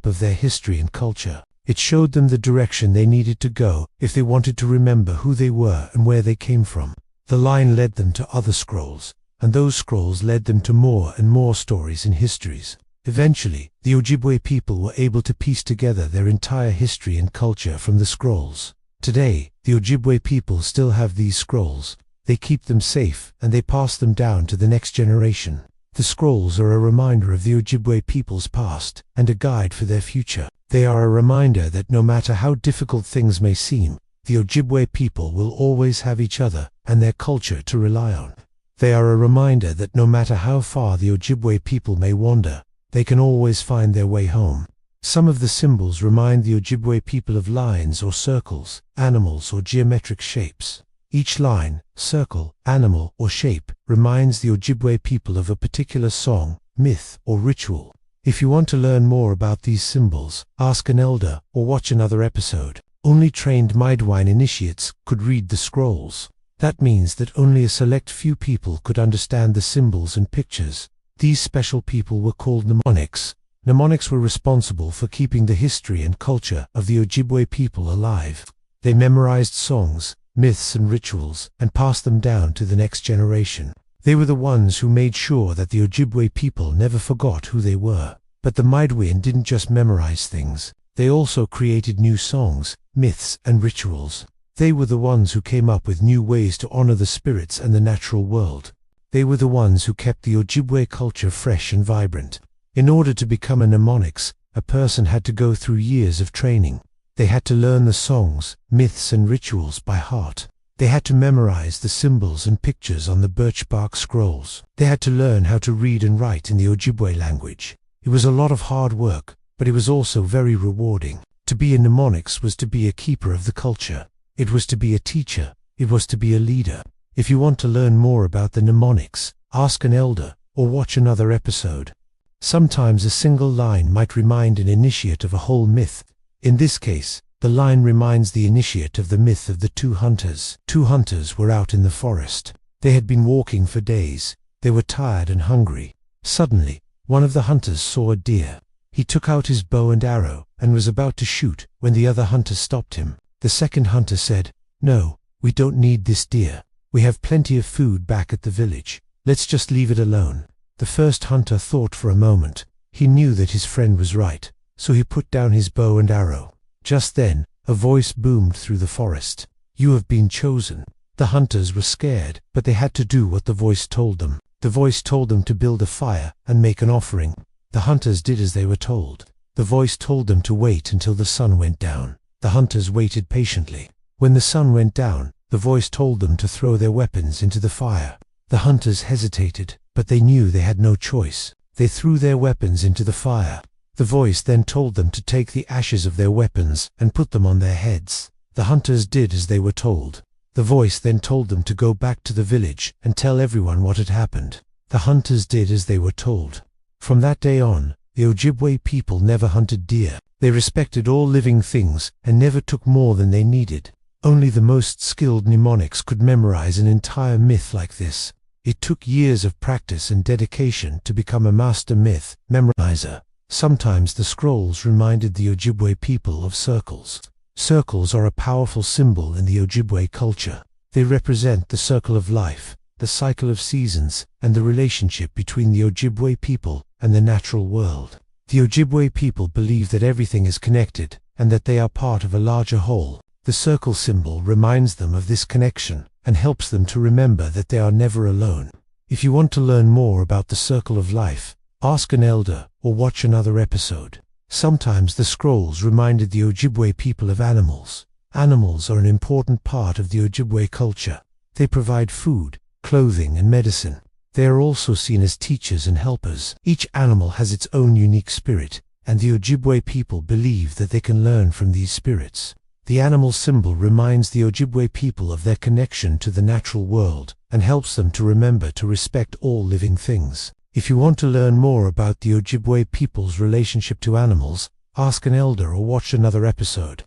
of their history and culture. It showed them the direction they needed to go if they wanted to remember who they were and where they came from. The line led them to other scrolls, and those scrolls led them to more and more stories and histories. Eventually, the Ojibwe people were able to piece together their entire history and culture from the scrolls. Today, the Ojibwe people still have these scrolls. They keep them safe, and they pass them down to the next generation. The scrolls are a reminder of the Ojibwe people's past, and a guide for their future. They are a reminder that no matter how difficult things may seem, the Ojibwe people will always have each other and their culture to rely on. They are a reminder that no matter how far the Ojibwe people may wander, they can always find their way home. Some of the symbols remind the Ojibwe people of lines or circles, animals or geometric shapes. Each line, circle, animal, or shape reminds the Ojibwe people of a particular song, myth, or ritual. If you want to learn more about these symbols, ask an elder or watch another episode. Only trained Midewiwin initiates could read the scrolls. That means that only a select few people could understand the symbols and pictures. These special people were called mnemonics. Mnemonics were responsible for keeping the history and culture of the Ojibwe people alive. They memorized songs, myths and rituals, and passed them down to the next generation. They were the ones who made sure that the Ojibwe people never forgot who they were. But the Midewiwin didn't just memorize things. They also created new songs, myths, and rituals. They were the ones who came up with new ways to honor the spirits and the natural world. They were the ones who kept the Ojibwe culture fresh and vibrant. In order to become a mnemonics, a person had to go through years of training. They had to learn the songs, myths, and rituals by heart. They had to memorize the symbols and pictures on the birch bark scrolls. They had to learn how to read and write in the Ojibwe language. It was a lot of hard work, but it was also very rewarding. To be a mnemonics was to be a keeper of the culture. It was to be a teacher. It was to be a leader. If you want to learn more about the mnemonics, ask an elder or watch another episode. Sometimes a single line might remind an initiate of a whole myth. In this case, the line reminds the initiate of the myth of the two hunters. Two hunters were out in the forest. They had been walking for days. They were tired and hungry. Suddenly, one of the hunters saw a deer. He took out his bow and arrow and was about to shoot when the other hunter stopped him. The second hunter said, "No, we don't need this deer. We have plenty of food back at the village. Let's just leave it alone." The first hunter thought for a moment. He knew that his friend was right, so he put down his bow and arrow. Just then, a voice boomed through the forest. "You have been chosen." The hunters were scared, but they had to do what the voice told them. The voice told them to build a fire and make an offering. The hunters did as they were told. The voice told them to wait until the sun went down. The hunters waited patiently. When the sun went down, the voice told them to throw their weapons into the fire. The hunters hesitated, but they knew they had no choice. They threw their weapons into the fire. The voice then told them to take the ashes of their weapons and put them on their heads. The hunters did as they were told. The voice then told them to go back to the village and tell everyone what had happened. The hunters did as they were told. From that day on, the Ojibwe people never hunted deer. They respected all living things and never took more than they needed. Only the most skilled mnemonics could memorize an entire myth like this. It took years of practice and dedication to become a master myth memorizer. Sometimes the scrolls reminded the Ojibwe people of circles. Circles are a powerful symbol in the Ojibwe culture. They represent the circle of life, the cycle of seasons, and the relationship between the Ojibwe people and the natural world. The Ojibwe people believe that everything is connected and that they are part of a larger whole. The circle symbol reminds them of this connection and helps them to remember that they are never alone. If you want to learn more about the circle of life, ask an elder or watch another episode. Sometimes the scrolls reminded the Ojibwe people of animals. Animals are an important part of the Ojibwe culture. They provide food, clothing, and medicine. They are also seen as teachers and helpers. Each animal has its own unique spirit, and the Ojibwe people believe that they can learn from these spirits. The animal symbol reminds the Ojibwe people of their connection to the natural world and helps them to remember to respect all living things. If you want to learn more about the Ojibwe people's relationship to animals, ask an elder or watch another episode.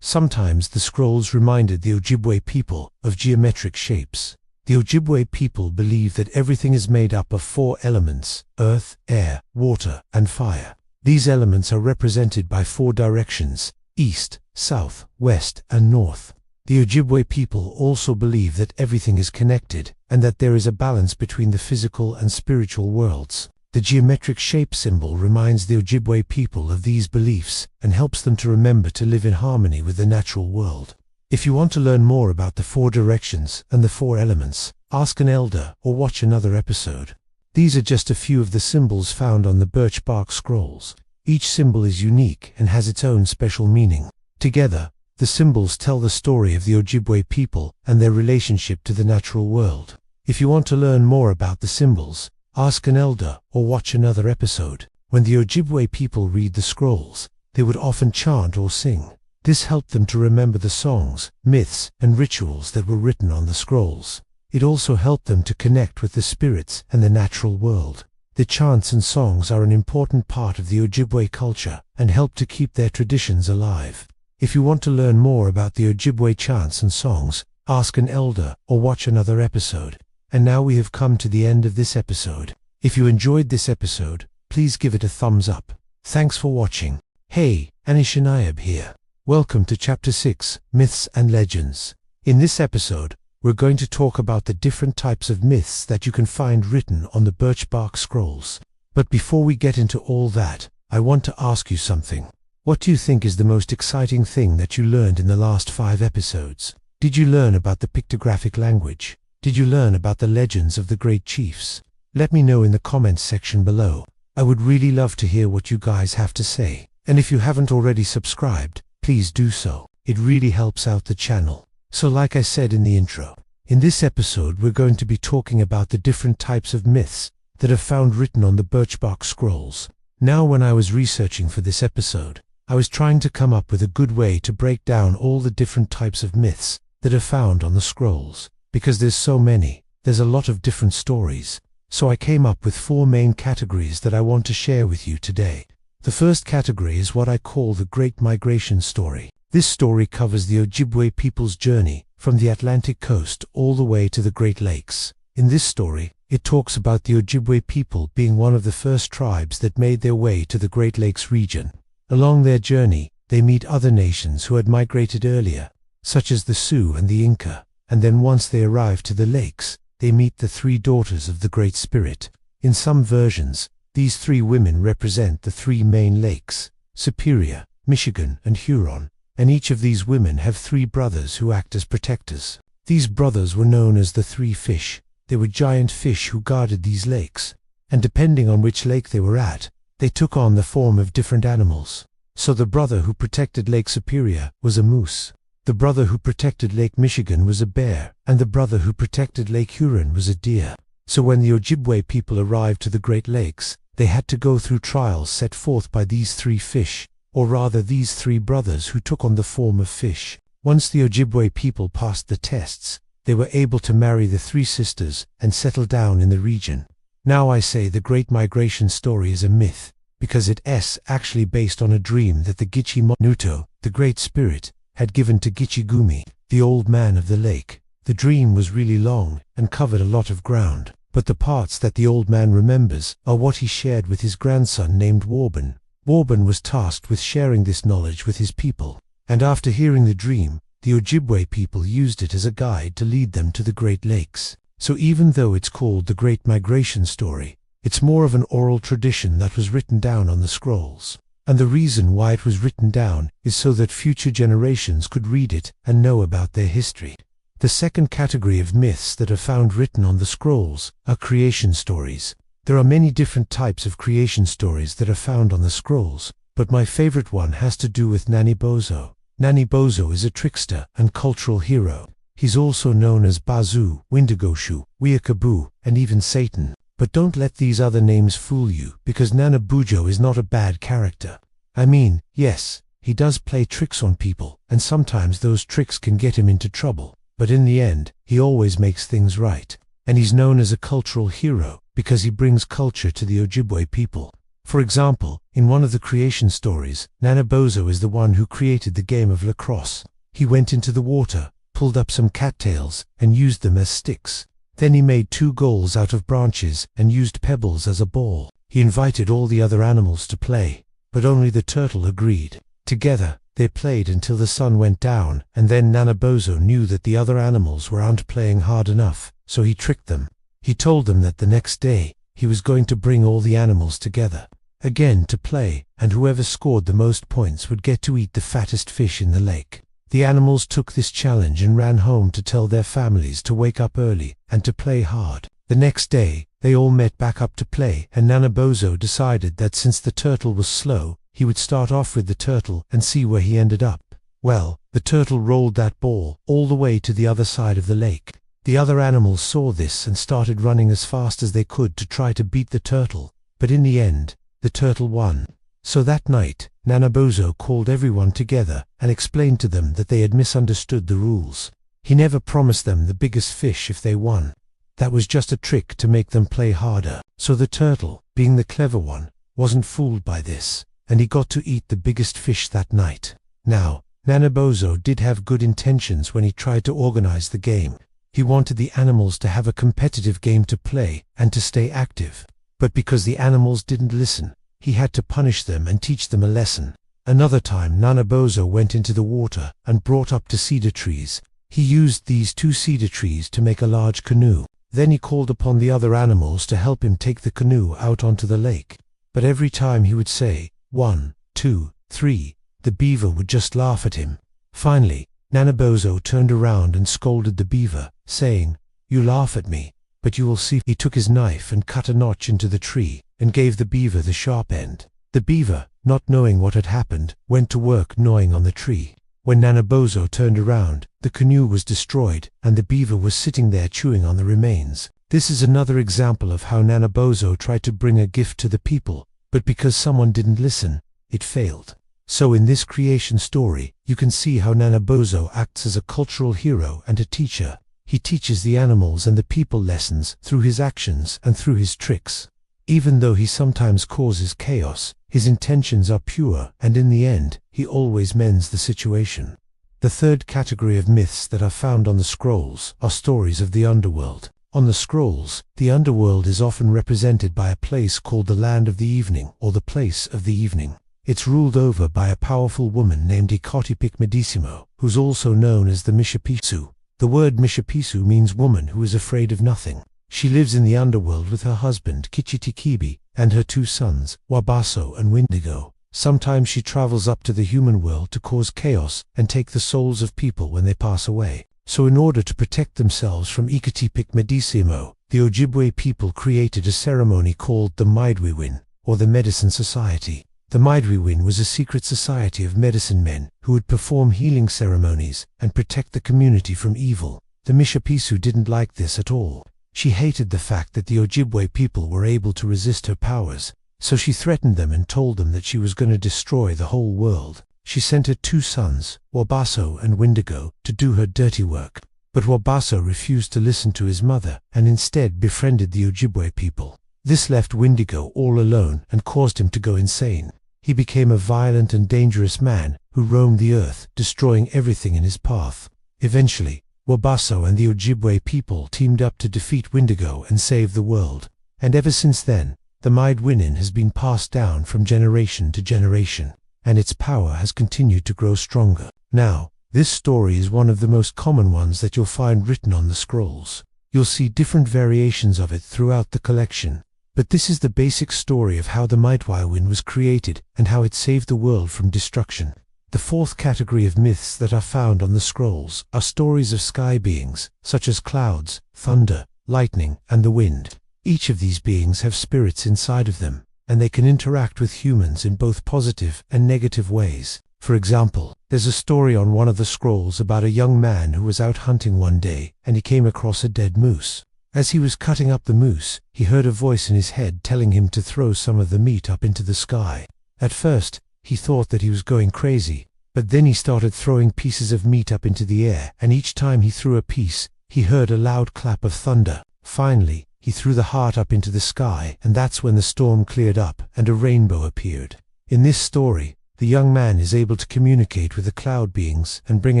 Sometimes the scrolls reminded the Ojibwe people of geometric shapes. The Ojibwe people believe that everything is made up of 4 elements: earth, air, water, and fire. These elements are represented by 4 directions: east, south, west, and north. The Ojibwe people also believe that everything is connected and that there is a balance between the physical and spiritual worlds. The geometric shape symbol reminds the Ojibwe people of these beliefs and helps them to remember to live in harmony with the natural world. If you want to learn more about the 4 directions and the 4 elements, ask an elder or watch another episode. These are just a few of the symbols found on the Birch Bark Scrolls. Each symbol is unique and has its own special meaning. Together, the symbols tell the story of the Ojibwe people and their relationship to the natural world. If you want to learn more about the symbols, ask an elder or watch another episode. When the Ojibwe people read the scrolls, they would often chant or sing. This helped them to remember the songs, myths, and rituals that were written on the scrolls. It also helped them to connect with the spirits and the natural world. The chants and songs are an important part of the Ojibwe culture and help to keep their traditions alive. If you want to learn more about the Ojibwe chants and songs, ask an elder or watch another episode. And now we have come to the end of this episode. If you enjoyed this episode, please give it a thumbs up. Thanks for watching. Hey, Anishinaabe here. Welcome to Chapter 6, Myths and Legends. In this episode, we're going to talk about the different types of myths that you can find written on the Birch Bark Scrolls. But before we get into all that, I want to ask you something. What do you think is the most exciting thing that you learned in the last 5 episodes? Did you learn about the pictographic language? Did you learn about the legends of the great chiefs? Let me know in the comments section below. I would really love to hear what you guys have to say. And if you haven't already subscribed, please do so. It really helps out the channel. So like I said in the intro, in this episode we're going to be talking about the different types of myths that are found written on the Birch Bark Scrolls. Now when I was researching for this episode, I was trying to come up with a good way to break down all the different types of myths that are found on the scrolls. Because there's so many, there's a lot of different stories. So I came up with 4 main categories that I want to share with you today. The first category is what I call the Great Migration story. This story covers the Ojibwe people's journey from the Atlantic coast all the way to the Great Lakes. In this story, it talks about the Ojibwe people being one of the first tribes that made their way to the Great Lakes region. Along their journey, they meet other nations who had migrated earlier, such as the Sioux and the Inca, and then once they arrive to the lakes, they meet the 3 daughters of the Great Spirit. In some versions, these 3 women represent the 3 main lakes, Superior, Michigan, and Huron, and each of these women have 3 brothers who act as protectors. These brothers were known as the 3 fish. They were giant fish who guarded these lakes, and depending on which lake they were at, they took on the form of different animals. So the brother who protected Lake Superior was a moose. The brother who protected Lake Michigan was a bear, and the brother who protected Lake Huron was a deer. So when the Ojibwe people arrived to the Great Lakes, they had to go through trials set forth by these 3 fish, or rather these 3 brothers who took on the form of fish. Once the Ojibwe people passed the tests, they were able to marry the 3 sisters and settle down in the region. Now I say the Great Migration story is a myth, because it's actually based on a dream that the Gitchi-Nuto, the Great Spirit, had given to Gitchi-Gumi, the old man of the lake. The dream was really long and covered a lot of ground, but the parts that the old man remembers are what he shared with his grandson named Warben. Warben was tasked with sharing this knowledge with his people, and after hearing the dream, the Ojibwe people used it as a guide to lead them to the Great Lakes. So even though it's called the Great Migration story, it's more of an oral tradition that was written down on the scrolls. And the reason why it was written down is so that future generations could read it and know about their history. The second category of myths that are found written on the scrolls are creation stories. There are many different types of creation stories that are found on the scrolls, but my favorite one has to do with Nanibozo. Nanibozo is a trickster and cultural hero. He's also known as Bazu, Windigoshu, Wiakabu, and even Satan. But don't let these other names fool you, because Nanabujo is not a bad character. I mean, yes, he does play tricks on people, and sometimes those tricks can get him into trouble. But in the end, he always makes things right. And he's known as a cultural hero, because he brings culture to the Ojibwe people. For example, in one of the creation stories, Nanabozo is the one who created the game of lacrosse. He went into the water, pulled up some cattails, and used them as sticks. Then he made 2 goals out of branches and used pebbles as a ball. He invited all the other animals to play, but only the turtle agreed. Together, they played until the sun went down, and then Nanabozo knew that the other animals weren't playing hard enough, so he tricked them. He told them that the next day, he was going to bring all the animals together again to play, and whoever scored the most points would get to eat the fattest fish in the lake. The animals took this challenge and ran home to tell their families to wake up early and to play hard. The next day, they all met back up to play, and Nanabozo decided that since the turtle was slow, he would start off with the turtle and see where he ended up. Well, the turtle rolled that ball all the way to the other side of the lake. The other animals saw this and started running as fast as they could to try to beat the turtle, but in the end, the turtle won. So that night, Nanabozo called everyone together and explained to them that they had misunderstood the rules. He never promised them the biggest fish if they won. That was just a trick to make them play harder. So the turtle, being the clever one, wasn't fooled by this, and he got to eat the biggest fish that night. Now, Nanabozo did have good intentions when he tried to organize the game. He wanted the animals to have a competitive game to play and to stay active. But because the animals didn't listen, he had to punish them and teach them a lesson. Another time Nanabozo went into the water and brought up 2 cedar trees. He used these 2 cedar trees to make a large canoe. Then he called upon the other animals to help him take the canoe out onto the lake. But every time he would say, 1, 2, 3, the beaver would just laugh at him. Finally, Nanabozo turned around and scolded the beaver, saying, "You laugh at me, but you will see." He took his knife and cut a notch into the tree and gave the beaver the sharp end. The beaver, not knowing what had happened, went to work gnawing on the tree. When Nanabozo turned around, the canoe was destroyed and the beaver was sitting there chewing on the remains. This is another example of how Nanabozo tried to bring a gift to the people, but because someone didn't listen, it failed. So in this creation story, you can see how Nanabozo acts as a cultural hero and a teacher. He teaches the animals and the people lessons through his actions and through his tricks. Even though he sometimes causes chaos, his intentions are pure, and in the end, he always mends the situation. The third category of myths that are found on the scrolls are stories of the underworld. On the scrolls, the underworld is often represented by a place called the Land of the Evening, or the Place of the Evening. It's ruled over by a powerful woman named Ikotipikmedisimo, who's also known as the Mishapisu. The word Mishapisu means woman who is afraid of nothing. She lives in the underworld with her husband Kichitikibi and her 2 sons, Wabaso and Windigo. Sometimes she travels up to the human world to cause chaos and take the souls of people when they pass away. So in order to protect themselves from Ikotipikmedisimo, the Ojibwe people created a ceremony called the Midewiwin, or the Medicine Society. The Midewiwin was a secret society of medicine men who would perform healing ceremonies and protect the community from evil. The Mishapisu didn't like this at all. She hated the fact that the Ojibwe people were able to resist her powers, so she threatened them and told them that she was going to destroy the whole world. She sent her 2 sons, Wabaso and Windigo, to do her dirty work. But Wabaso refused to listen to his mother and instead befriended the Ojibwe people. This left Windigo all alone and caused him to go insane. He became a violent and dangerous man who roamed the earth, destroying everything in his path. Eventually, Wabaso and the Ojibwe people teamed up to defeat Windigo and save the world. And ever since then, the Midewiwin has been passed down from generation to generation, and its power has continued to grow stronger. Now, this story is one of the most common ones that you'll find written on the scrolls. You'll see different variations of it throughout the collection. But this is the basic story of how the Midewiwin was created and how it saved the world from destruction. The fourth category of myths that are found on the scrolls are stories of sky beings, such as clouds, thunder, lightning, and the wind. Each of these beings have spirits inside of them, and they can interact with humans in both positive and negative ways. For example, there's a story on one of the scrolls about a young man who was out hunting one day, and he came across a dead moose. As he was cutting up the moose, he heard a voice in his head telling him to throw some of the meat up into the sky. At first, he thought that he was going crazy, but then he started throwing pieces of meat up into the air, and each time he threw a piece, he heard a loud clap of thunder. Finally, he threw the heart up into the sky, and that's when the storm cleared up and a rainbow appeared. In this story, the young man is able to communicate with the cloud beings and bring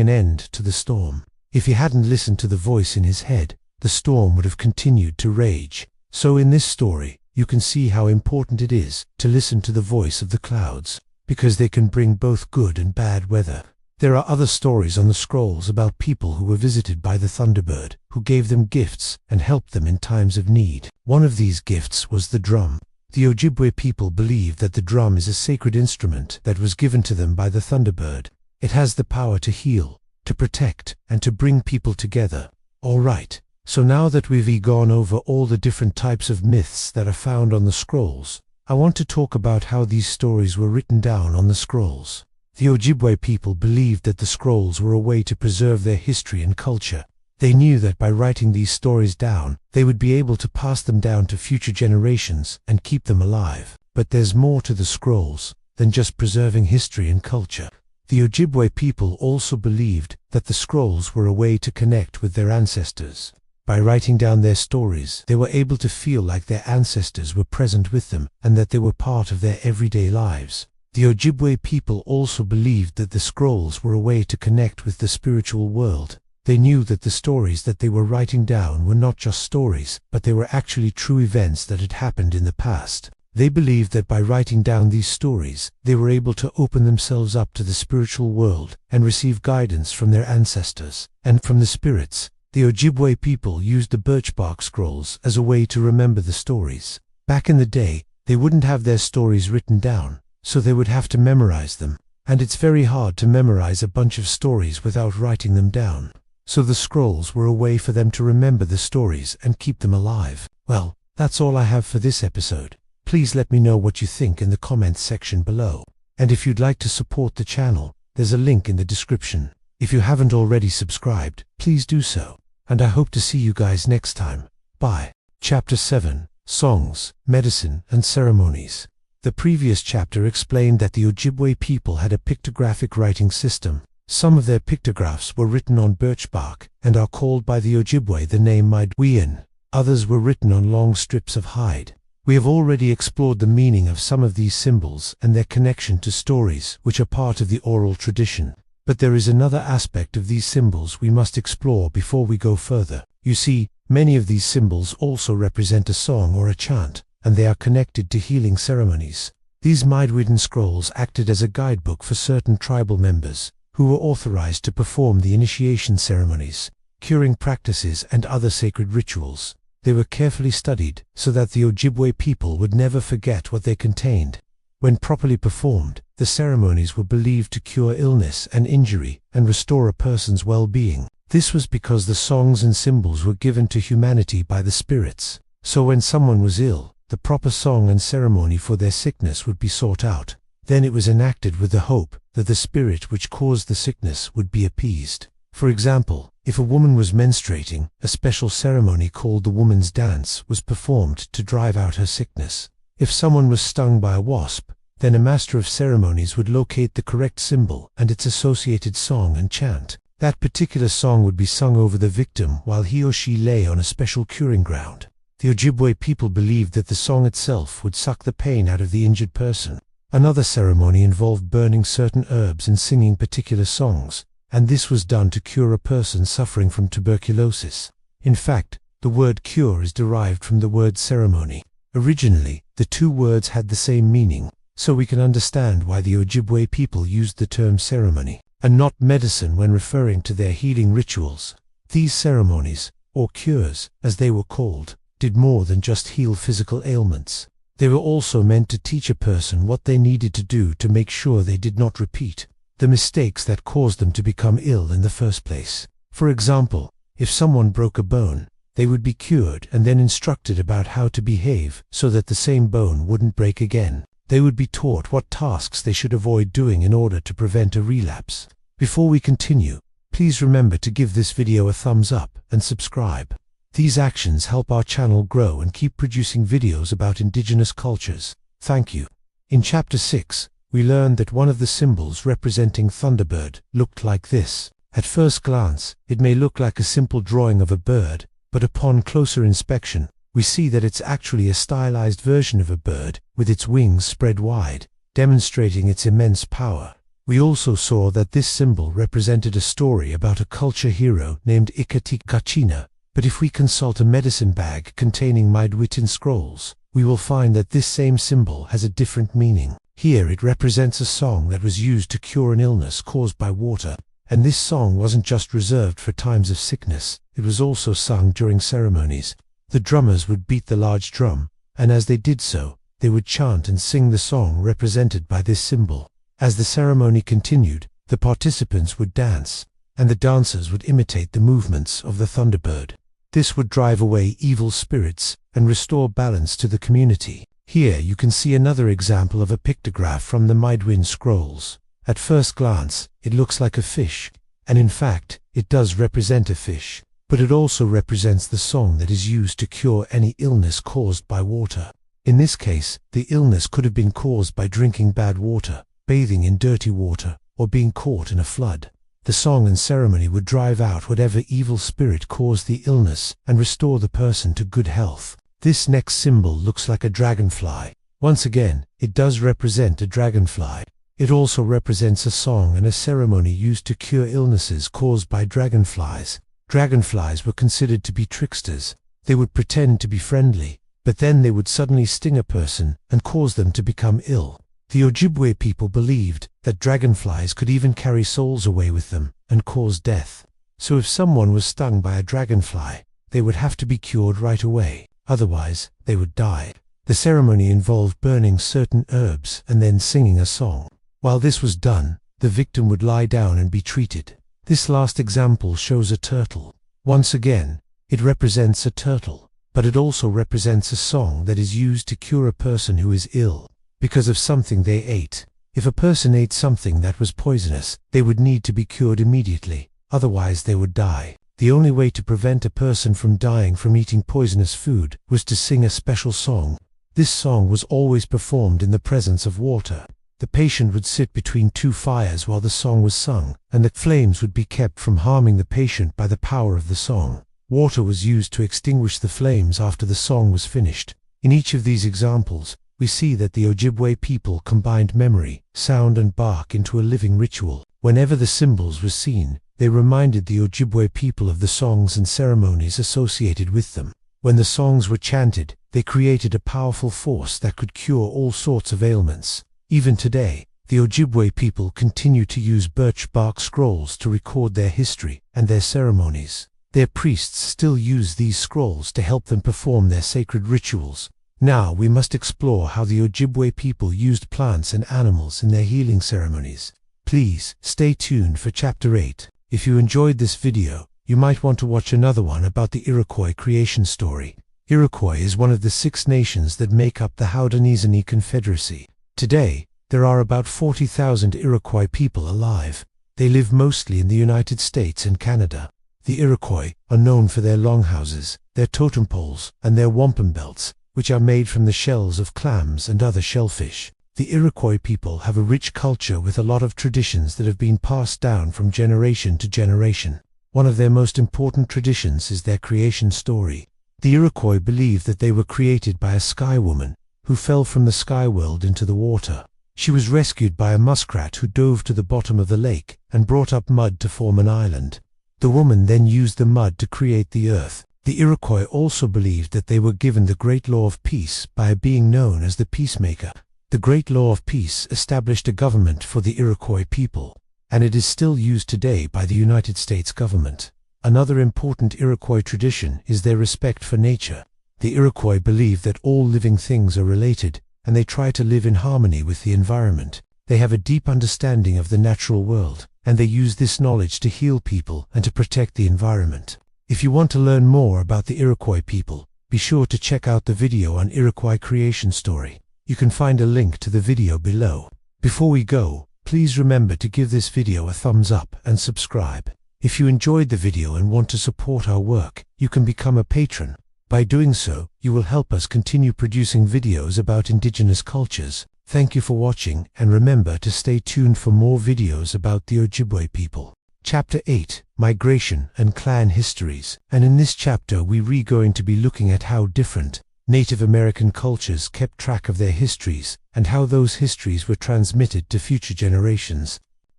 an end to the storm. If he hadn't listened to the voice in his head, the storm would have continued to rage. So in this story, you can see how important it is to listen to the voice of the clouds, because they can bring both good and bad weather. There are other stories on the scrolls about people who were visited by the Thunderbird, who gave them gifts and helped them in times of need. One of these gifts was the drum. The Ojibwe people believe that the drum is a sacred instrument that was given to them by the Thunderbird. It has the power to heal, to protect, and to bring people together. Alright, so now that we've gone over all the different types of myths that are found on the scrolls, I want to talk about how these stories were written down on the scrolls. The Ojibwe people believed that the scrolls were a way to preserve their history and culture. They knew that by writing these stories down, they would be able to pass them down to future generations and keep them alive. But there's more to the scrolls than just preserving history and culture. The Ojibwe people also believed that the scrolls were a way to connect with their ancestors. By writing down their stories, they were able to feel like their ancestors were present with them and that they were part of their everyday lives. The Ojibwe people also believed that the scrolls were a way to connect with the spiritual world. They knew that the stories that they were writing down were not just stories, but they were actually true events that had happened in the past. They believed that by writing down these stories, they were able to open themselves up to the spiritual world and receive guidance from their ancestors and from the spirits. The Ojibwe people used the birch bark scrolls as a way to remember the stories. Back in the day, they wouldn't have their stories written down, so they would have to memorize them. And it's very hard to memorize a bunch of stories without writing them down. So the scrolls were a way for them to remember the stories and keep them alive. Well, that's all I have for this episode. Please let me know what you think in the comments section below. And if you'd like to support the channel, there's a link in the description. If you haven't already subscribed, please do so. And I hope to see you guys next time. Bye. Chapter 7: Songs, Medicine, and Ceremonies. The previous chapter explained that the Ojibwe people had a pictographic writing system. Some of their pictographs were written on birch bark and are called by the Ojibwe the name Midewiwin. Others were written on long strips of hide. We have already explored the meaning of some of these symbols and their connection to stories which are part of the oral tradition. But there is another aspect of these symbols we must explore before we go further. You see, many of these symbols also represent a song or a chant, and they are connected to healing ceremonies. These Midewiwin scrolls acted as a guidebook for certain tribal members, who were authorized to perform the initiation ceremonies, curing practices, and other sacred rituals. They were carefully studied so that the Ojibwe people would never forget what they contained. When properly performed, the ceremonies were believed to cure illness and injury and restore a person's well-being. This was because the songs and symbols were given to humanity by the spirits. So when someone was ill, the proper song and ceremony for their sickness would be sought out. Then it was enacted with the hope that the spirit which caused the sickness would be appeased. For example, if a woman was menstruating, a special ceremony called the woman's dance was performed to drive out her sickness. If someone was stung by a wasp, then a master of ceremonies would locate the correct symbol and its associated song and chant. That particular song would be sung over the victim while he or she lay on a special curing ground. The Ojibwe people believed that the song itself would suck the pain out of the injured person. Another ceremony involved burning certain herbs and singing particular songs, and this was done to cure a person suffering from tuberculosis. In fact, the word cure is derived from the word ceremony. Originally, the two words had the same meaning, so we can understand why the Ojibwe people used the term ceremony, and not medicine when referring to their healing rituals. These ceremonies, or cures, as they were called, did more than just heal physical ailments. They were also meant to teach a person what they needed to do to make sure they did not repeat the mistakes that caused them to become ill in the first place. For example, if someone broke a bone, they would be cured and then instructed about how to behave so that the same bone wouldn't break again. They would be taught what tasks they should avoid doing in order to prevent a relapse. Before we continue, please remember to give this video a thumbs up and subscribe. These actions help our channel grow and keep producing videos about indigenous cultures. Thank you. In Chapter 6, we learned that one of the symbols representing Thunderbird looked like this. At first glance, it may look like a simple drawing of a bird, but upon closer inspection, we see that it's actually a stylized version of a bird with its wings spread wide, demonstrating its immense power. We also saw that this symbol represented a story about a culture hero named Ikatikachina. But if we consult a medicine bag containing Midewiwin scrolls, we will find that this same symbol has a different meaning. Here it represents a song that was used to cure an illness caused by water. And this song wasn't just reserved for times of sickness, it was also sung during ceremonies. The drummers would beat the large drum, and as they did so, they would chant and sing the song represented by this symbol. As the ceremony continued, the participants would dance, and the dancers would imitate the movements of the thunderbird. This would drive away evil spirits and restore balance to the community. Here you can see another example of a pictograph from the Midewiwin Scrolls. At first glance, it looks like a fish, and in fact, it does represent a fish, but it also represents the song that is used to cure any illness caused by water. In this case, the illness could have been caused by drinking bad water, bathing in dirty water, or being caught in a flood. The song and ceremony would drive out whatever evil spirit caused the illness and restore the person to good health. This next symbol looks like a dragonfly. Once again, it does represent a dragonfly. It also represents a song and a ceremony used to cure illnesses caused by dragonflies. Dragonflies were considered to be tricksters. They would pretend to be friendly, but then they would suddenly sting a person and cause them to become ill. The Ojibwe people believed that dragonflies could even carry souls away with them and cause death. So if someone was stung by a dragonfly, they would have to be cured right away, otherwise they would die. The ceremony involved burning certain herbs and then singing a song. While this was done, the victim would lie down and be treated. This last example shows a turtle. Once again, it represents a turtle, but it also represents a song that is used to cure a person who is ill because of something they ate. If a person ate something that was poisonous, they would need to be cured immediately, otherwise they would die. The only way to prevent a person from dying from eating poisonous food was to sing a special song. This song was always performed in the presence of water. The patient would sit between two fires while the song was sung, and the flames would be kept from harming the patient by the power of the song. Water was used to extinguish the flames after the song was finished. In each of these examples, we see that the Ojibwe people combined memory, sound and bark into a living ritual. Whenever the symbols were seen, they reminded the Ojibwe people of the songs and ceremonies associated with them. When the songs were chanted, they created a powerful force that could cure all sorts of ailments. Even today, the Ojibwe people continue to use birch bark scrolls to record their history and their ceremonies. Their priests still use these scrolls to help them perform their sacred rituals. Now we must explore how the Ojibwe people used plants and animals in their healing ceremonies. Please stay tuned for Chapter 8. If you enjoyed this video, you might want to watch another one about the Iroquois creation story. Iroquois is one of the 6 nations that make up the Haudenosaunee Confederacy. Today, there are about 40,000 Iroquois people alive. They live mostly in the United States and Canada. The Iroquois are known for their longhouses, their totem poles, and their wampum belts, which are made from the shells of clams and other shellfish. The Iroquois people have a rich culture with a lot of traditions that have been passed down from generation to generation. One of their most important traditions is their creation story. The Iroquois believe that they were created by a sky woman who fell from the sky world into the water. She was rescued by a muskrat who dove to the bottom of the lake and brought up mud to form an island. The woman then used the mud to create the earth. The Iroquois also believed that they were given the Great Law of Peace by a being known as the Peacemaker. The Great Law of Peace established a government for the Iroquois people, and it is still used today by the United States government. Another important Iroquois tradition is their respect for nature. The Iroquois believe that all living things are related, and they try to live in harmony with the environment. They have a deep understanding of the natural world, and they use this knowledge to heal people and to protect the environment. If you want to learn more about the Iroquois people, be sure to check out the video on Iroquois creation story. You can find a link to the video below. Before we go, please remember to give this video a thumbs up and subscribe. If you enjoyed the video and want to support our work, you can become a patron. By doing so, you will help us continue producing videos about indigenous cultures. Thank you for watching, and remember to stay tuned for more videos about the Ojibwe people. Chapter 8, Migration and Clan Histories. And in this chapter we're going to be looking at how different Native American cultures kept track of their histories, and how those histories were transmitted to future generations.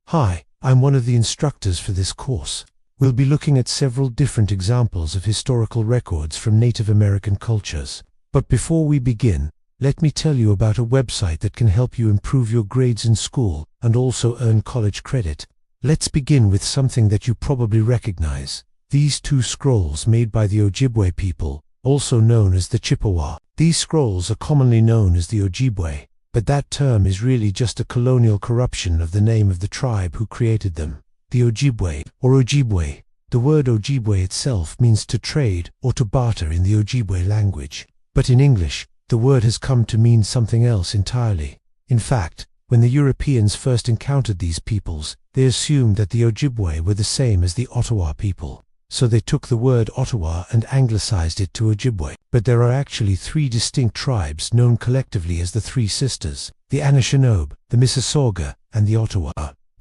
Hi, I'm one of the instructors for this course. We'll be looking at several different examples of historical records from Native American cultures. But before we begin, let me tell you about a website that can help you improve your grades in school and also earn college credit. Let's begin with something that you probably recognize. These two scrolls made by the Ojibwe people, also known as the Chippewa. These scrolls are commonly known as the Ojibwe, but that term is really just a colonial corruption of the name of the tribe who created them. The Ojibwe, or Ojibwe. The word Ojibwe itself means to trade or to barter in the Ojibwe language. But in English, the word has come to mean something else entirely. In fact, when the Europeans first encountered these peoples, they assumed that the Ojibwe were the same as the Ottawa people. So they took the word Ottawa and anglicized it to Ojibwe. But there are actually three distinct tribes known collectively as the Three Sisters: the Anishinaabe, the Mississauga, and the Ottawa.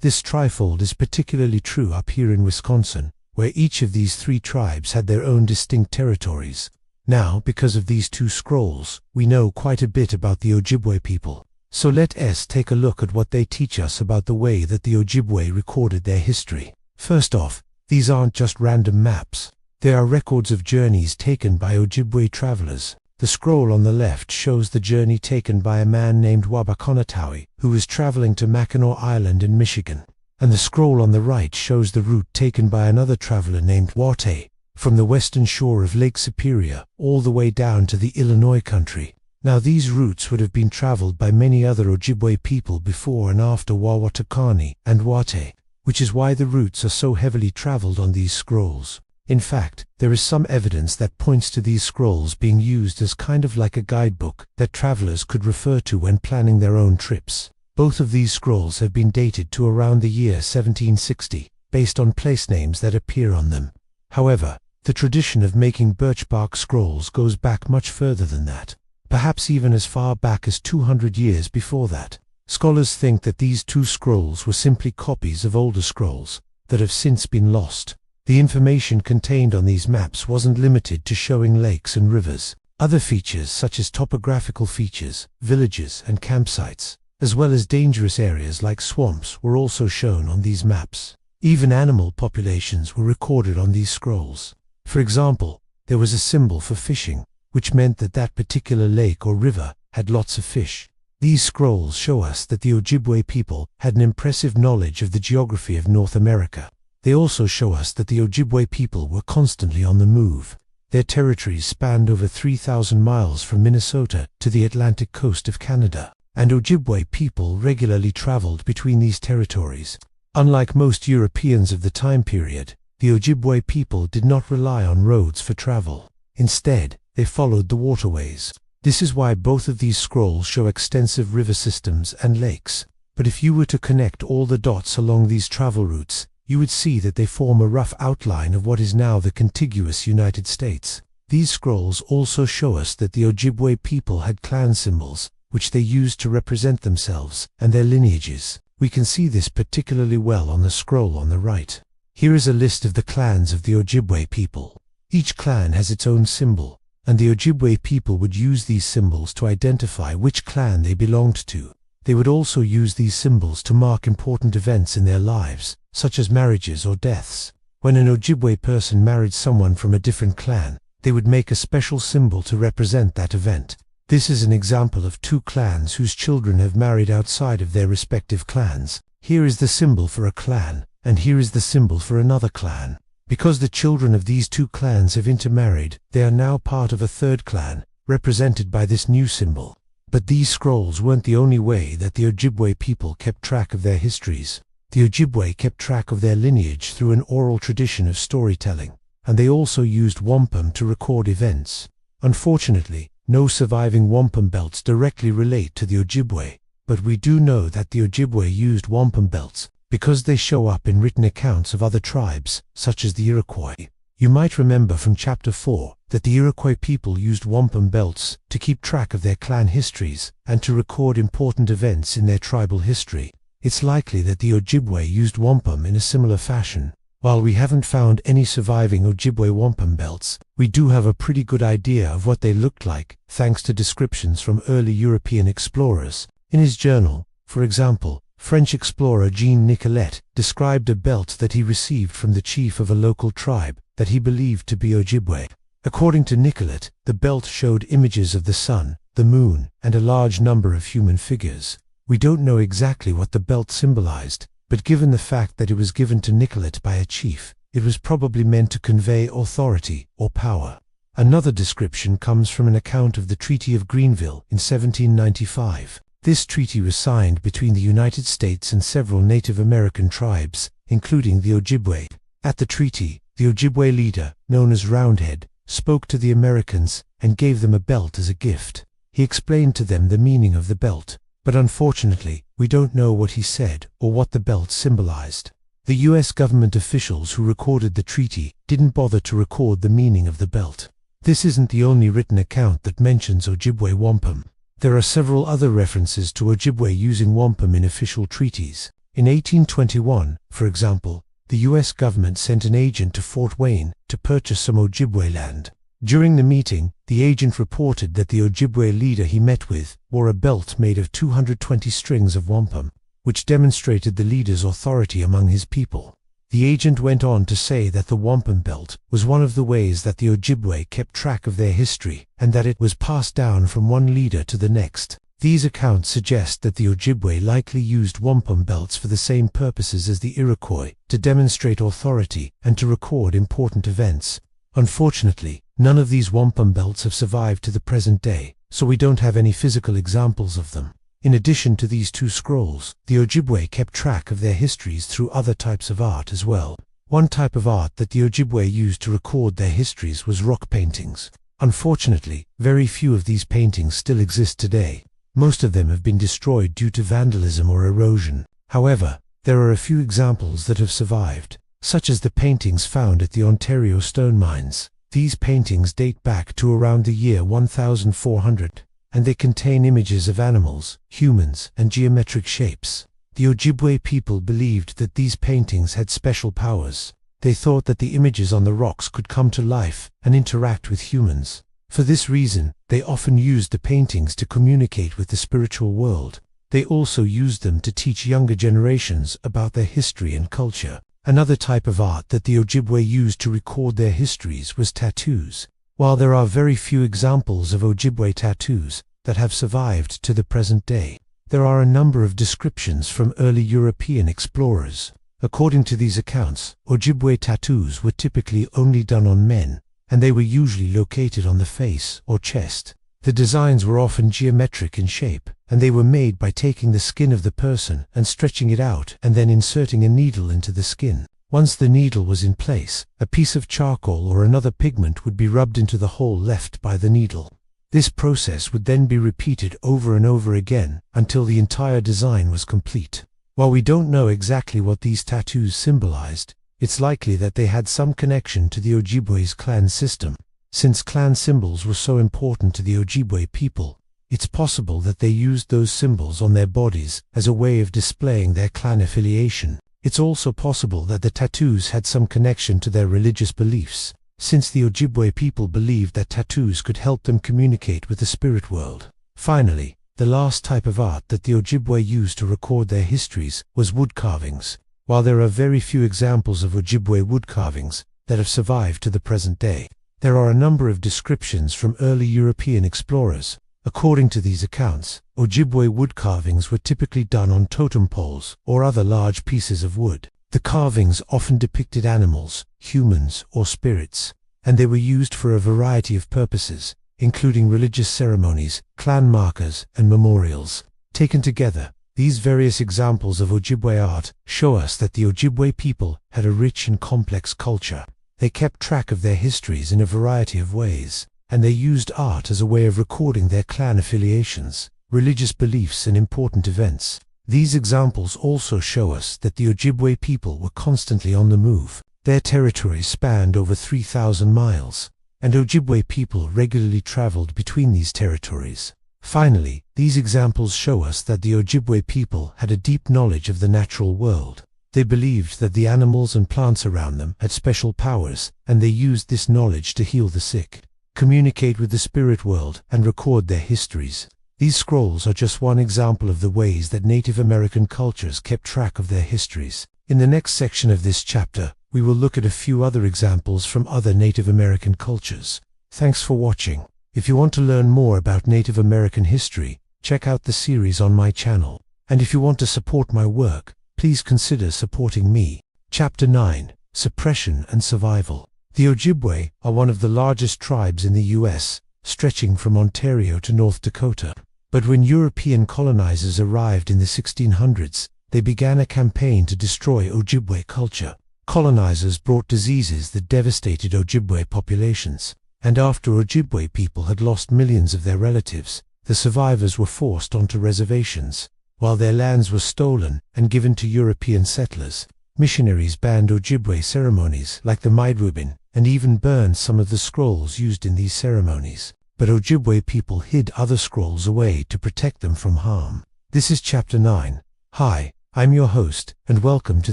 This trifold is particularly true up here in Wisconsin, where each of these three tribes had their own distinct territories. Now, because of these two scrolls, we know quite a bit about the Ojibwe people. So let us take a look at what they teach us about the way that the Ojibwe recorded their history. First off, these aren't just random maps. They are records of journeys taken by Ojibwe travelers. The scroll on the left shows the journey taken by a man named Wabakonatawi, who was traveling to Mackinac Island in Michigan. And the scroll on the right shows the route taken by another traveler named Wate, from the western shore of Lake Superior all the way down to the Illinois country. Now these routes would have been traveled by many other Ojibwe people before and after Wawatakani and Wate, which is why the routes are so heavily traveled on these scrolls. In fact, there is some evidence that points to these scrolls being used as kind of like a guidebook that travelers could refer to when planning their own trips. Both of these scrolls have been dated to around the year 1760, based on place names that appear on them. However, the tradition of making birch bark scrolls goes back much further than that, perhaps even as far back as 200 years before that. Scholars think that these two scrolls were simply copies of older scrolls that have since been lost. The information contained on these maps wasn't limited to showing lakes and rivers. Other features such as topographical features, villages and campsites, as well as dangerous areas like swamps, were also shown on these maps. Even animal populations were recorded on these scrolls. For example, there was a symbol for fishing, which meant that that particular lake or river had lots of fish. These scrolls show us that the Ojibwe people had an impressive knowledge of the geography of North America. They also show us that the Ojibwe people were constantly on the move. Their territories spanned over 3,000 miles from Minnesota to the Atlantic coast of Canada, and Ojibwe people regularly traveled between these territories. Unlike most Europeans of the time period, the Ojibwe people did not rely on roads for travel. Instead, they followed the waterways. This is why both of these scrolls show extensive river systems and lakes. But if you were to connect all the dots along these travel routes, you would see that they form a rough outline of what is now the contiguous United States. These scrolls also show us that the Ojibwe people had clan symbols, which they used to represent themselves and their lineages. We can see this particularly well on the scroll on the right. Here is a list of the clans of the Ojibwe people. Each clan has its own symbol, and the Ojibwe people would use these symbols to identify which clan they belonged to. They would also use these symbols to mark important events in their lives, such as marriages or deaths. When an Ojibwe person married someone from a different clan, they would make a special symbol to represent that event. This is an example of two clans whose children have married outside of their respective clans. Here is the symbol for a clan, and here is the symbol for another clan. Because the children of these two clans have intermarried, they are now part of a third clan, represented by this new symbol. But these scrolls weren't the only way that the Ojibwe people kept track of their histories. The Ojibwe kept track of their lineage through an oral tradition of storytelling, and they also used wampum to record events. Unfortunately, no surviving wampum belts directly relate to the Ojibwe, but we do know that the Ojibwe used wampum belts because they show up in written accounts of other tribes, such as the Iroquois. You might remember from Chapter 4 that the Iroquois people used wampum belts to keep track of their clan histories and to record important events in their tribal history. It's likely that the Ojibwe used wampum in a similar fashion. While we haven't found any surviving Ojibwe wampum belts, we do have a pretty good idea of what they looked like, thanks to descriptions from early European explorers. In his journal, for example, French explorer Jean Nicolet described a belt that he received from the chief of a local tribe that he believed to be Ojibwe. According to Nicolet, the belt showed images of the sun, the moon, and a large number of human figures. We don't know exactly what the belt symbolized, but given the fact that it was given to Nicollet by a chief, it was probably meant to convey authority or power. Another description comes from an account of the Treaty of Greenville in 1795. This treaty was signed between the United States and several Native American tribes, including the Ojibwe. At the treaty, the Ojibwe leader, known as Roundhead, spoke to the Americans and gave them a belt as a gift. He explained to them the meaning of the belt, but unfortunately, we don't know what he said or what the belt symbolized. The U.S. government officials who recorded the treaty didn't bother to record the meaning of the belt. This isn't the only written account that mentions Ojibwe wampum. There are several other references to Ojibwe using wampum in official treaties. In 1821, for example, the U.S. government sent an agent to Fort Wayne to purchase some Ojibwe land. During the meeting, the agent reported that the Ojibwe leader he met with wore a belt made of 220 strings of wampum, which demonstrated the leader's authority among his people. The agent went on to say that the wampum belt was one of the ways that the Ojibwe kept track of their history, and that it was passed down from one leader to the next. These accounts suggest that the Ojibwe likely used wampum belts for the same purposes as the Iroquois, to demonstrate authority and to record important events. Unfortunately, none of these wampum belts have survived to the present day, so we don't have any physical examples of them. In addition to these two scrolls, the Ojibwe kept track of their histories through other types of art as well. One type of art that the Ojibwe used to record their histories was rock paintings. Unfortunately, very few of these paintings still exist today. Most of them have been destroyed due to vandalism or erosion. However, there are a few examples that have survived, such as the paintings found at the Ontario stone mines. These paintings date back to around the year 1400. And they contain images of animals, humans, and geometric shapes. The Ojibwe people believed that these paintings had special powers. They thought that the images on the rocks could come to life and interact with humans. For this reason, they often used the paintings to communicate with the spiritual world. They also used them to teach younger generations about their history and culture. Another type of art that the Ojibwe used to record their histories was tattoos. While there are very few examples of Ojibwe tattoos that have survived to the present day, there are a number of descriptions from early European explorers. According to these accounts, Ojibwe tattoos were typically only done on men, and they were usually located on the face or chest. The designs were often geometric in shape, and they were made by taking the skin of the person and stretching it out and then inserting a needle into the skin. Once the needle was in place, a piece of charcoal or another pigment would be rubbed into the hole left by the needle. This process would then be repeated over and over again until the entire design was complete. While we don't know exactly what these tattoos symbolized, it's likely that they had some connection to the Ojibwe's clan system. Since clan symbols were so important to the Ojibwe people, it's possible that they used those symbols on their bodies as a way of displaying their clan affiliation. It's also possible that the tattoos had some connection to their religious beliefs, since the Ojibwe people believed that tattoos could help them communicate with the spirit world. Finally, the last type of art that the Ojibwe used to record their histories was wood carvings. While there are very few examples of Ojibwe wood carvings that have survived to the present day, there are a number of descriptions from early European explorers. According to these accounts, Ojibwe wood carvings were typically done on totem poles or other large pieces of wood. The carvings often depicted animals, humans, or spirits, and they were used for a variety of purposes, including religious ceremonies, clan markers, and memorials. Taken together, these various examples of Ojibwe art show us that the Ojibwe people had a rich and complex culture. They kept track of their histories in a variety of ways, and they used art as a way of recording their clan affiliations, religious beliefs, and important events. These examples also show us that the Ojibwe people were constantly on the move. Their territories spanned over 3,000 miles, and Ojibwe people regularly traveled between these territories. Finally, these examples show us that the Ojibwe people had a deep knowledge of the natural world. They believed that the animals and plants around them had special powers, and they used this knowledge to heal the sick, communicate with the spirit world, and record their histories. These scrolls are just one example of the ways that Native American cultures kept track of their histories. In the next section of this chapter, we will look at a few other examples from other Native American cultures. Thanks for watching. If you want to learn more about Native American history, check out the series on my channel. And if you want to support my work, please consider supporting me. Chapter 9: Suppression and Survival. The Ojibwe are one of the largest tribes in the U.S., stretching from Ontario to North Dakota. But when European colonizers arrived in the 1600s, they began a campaign to destroy Ojibwe culture. Colonizers brought diseases that devastated Ojibwe populations, and after Ojibwe people had lost millions of their relatives, the survivors were forced onto reservations. While their lands were stolen and given to European settlers, missionaries banned Ojibwe ceremonies like the Midewiwin and even burned some of the scrolls used in these ceremonies. But Ojibwe people hid other scrolls away to protect them from harm. This is Chapter 9. Hi, I'm your host, and welcome to